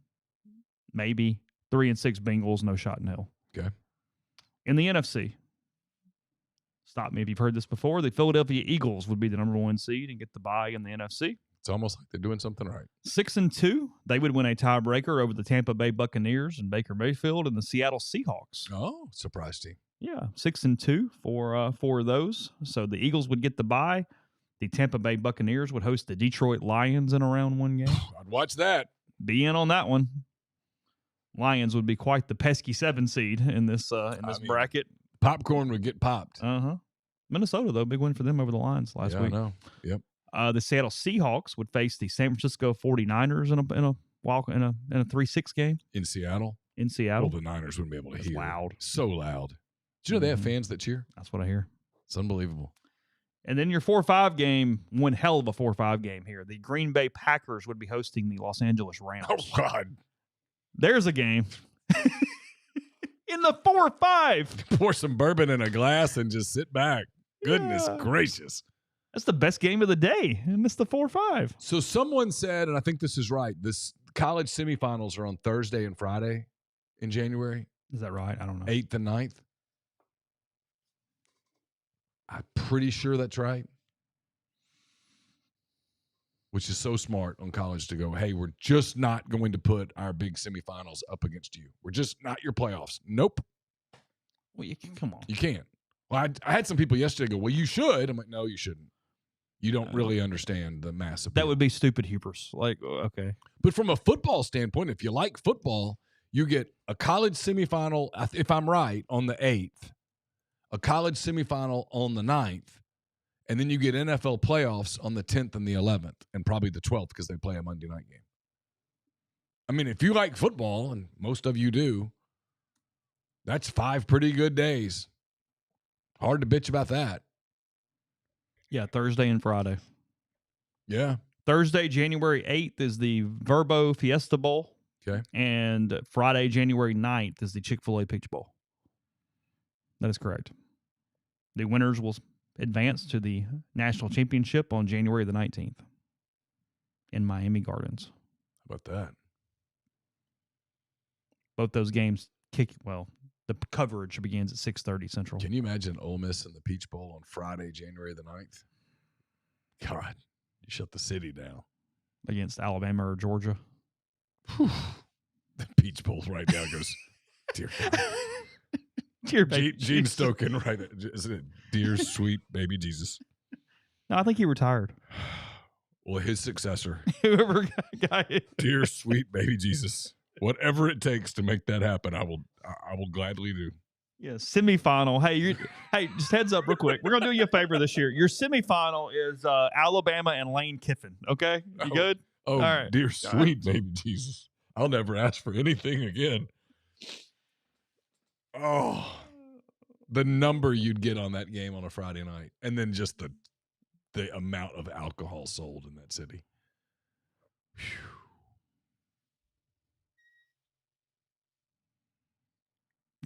maybe 3-6 Bengals. No shot in hell. Okay. In the NFC, stop me if you've heard this before. The Philadelphia Eagles would be the number 1 seed and get the bye in the NFC. It's almost like they're doing something right. 6-2, they would win a tiebreaker over the Tampa Bay Buccaneers and Baker Mayfield and the Seattle Seahawks. Oh, surprise team. Yeah, 6-2 for those. So the Eagles would get the bye. The Tampa Bay Buccaneers would host the Detroit Lions in a round 1 game. I'd watch that. Be in on that one. Lions would be quite the pesky 7 seed in this bracket. Popcorn would get popped. Minnesota, though, big win for them over the Lions last week. I know. Yep. The Seattle Seahawks would face the San Francisco 49ers in a 3-6 game. In Seattle? In Seattle. Well, the Niners wouldn't be able to hear. Loud. So loud. Do you know they have fans that cheer? That's what I hear. It's unbelievable. And then your 4-5 game, one hell of a 4-5 game here. The Green Bay Packers would be hosting the Los Angeles Rams. Oh, God. There's a game. In the 4-5. Pour some bourbon in a glass and just sit back. Goodness gracious. That's the best game of the day, and it's the 4-5. So someone said, and I think this is right, this college semifinals are on Thursday and Friday in January. Is that right? I don't know. 8th and 9th. I'm pretty sure that's right. Which is so smart on college to go, hey, we're just not going to put our big semifinals up against you. We're just not your playoffs. Nope. Well, you can, come on. You can't. Well, I had some people yesterday go, well, you should. I'm like, no, you shouldn't. You don't really understand the massive. That would be stupid hubris. Like, okay. But from a football standpoint, if you like football, you get a college semifinal, if I'm right, on the 8th, a college semifinal on the 9th, and then you get NFL playoffs on the 10th and the 11th, and probably the 12th because they play a Monday night game. I mean, if you like football, and most of you do, that's 5 pretty good days. Hard to bitch about that. Yeah, Thursday and Friday. Yeah. Thursday, January 8th is the Verbo Fiesta Bowl. Okay. And Friday, January 9th is the Chick-fil-A Peach Bowl. That is correct. The winners will advance to the national championship on January the 19th in Miami Gardens. How about that? Both those games the coverage begins at 6:30 Central. Can you imagine Ole Miss in the Peach Bowl on Friday, January the 9th? God, you shut the city down. Against Alabama or Georgia. Whew. The Peach Bowl right now goes, dear God. Dear baby Gene Stoken, right? Isn't it dear sweet baby Jesus? No, I think he retired. Well, his successor. Whoever got it. Dear sweet baby Jesus. Whatever it takes to make that happen, I will gladly do. Yeah, semifinal. Hey, just heads up real quick. We're gonna do you a favor this year. Your semifinal is Alabama and Lane Kiffin. Okay, you good? Oh, all right. Dear sweet baby Jesus. I'll never ask for anything again. Oh, the number you'd get on that game on a Friday night, and then just the amount of alcohol sold in that city. Whew.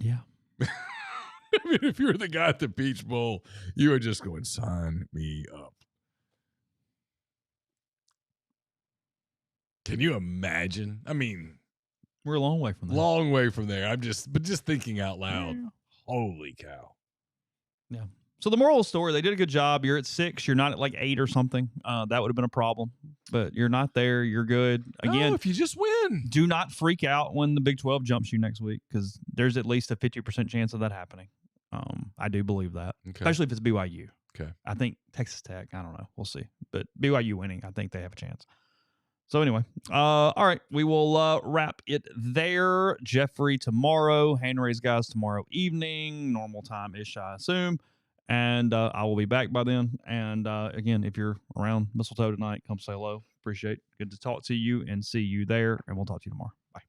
Yeah. I mean, if you're the guy at the Peach Bowl, you are just going, sign me up. Can you imagine? I mean, we're a long way from there. Long way from there. But just thinking out loud. Yeah. Holy cow. Yeah. So the moral of the story, they did a good job. You're at 6. You're not at like 8 or something. That would have been a problem. But you're not there. You're good. Again, if you just win. Do not freak out when the Big 12 jumps you next week, because there's at least a 50% chance of that happening. I do believe that, especially if it's BYU. Okay. I think Texas Tech, I don't know. We'll see. But BYU winning, I think they have a chance. So anyway, all right, we will wrap it there. Jeffrey tomorrow, hand raise guys tomorrow evening, normal time-ish, I assume. And I will be back by then. And again, if you're around Mistletoe tonight, come say hello. Appreciate it. Good to talk to you and see you there. And we'll talk to you tomorrow. Bye.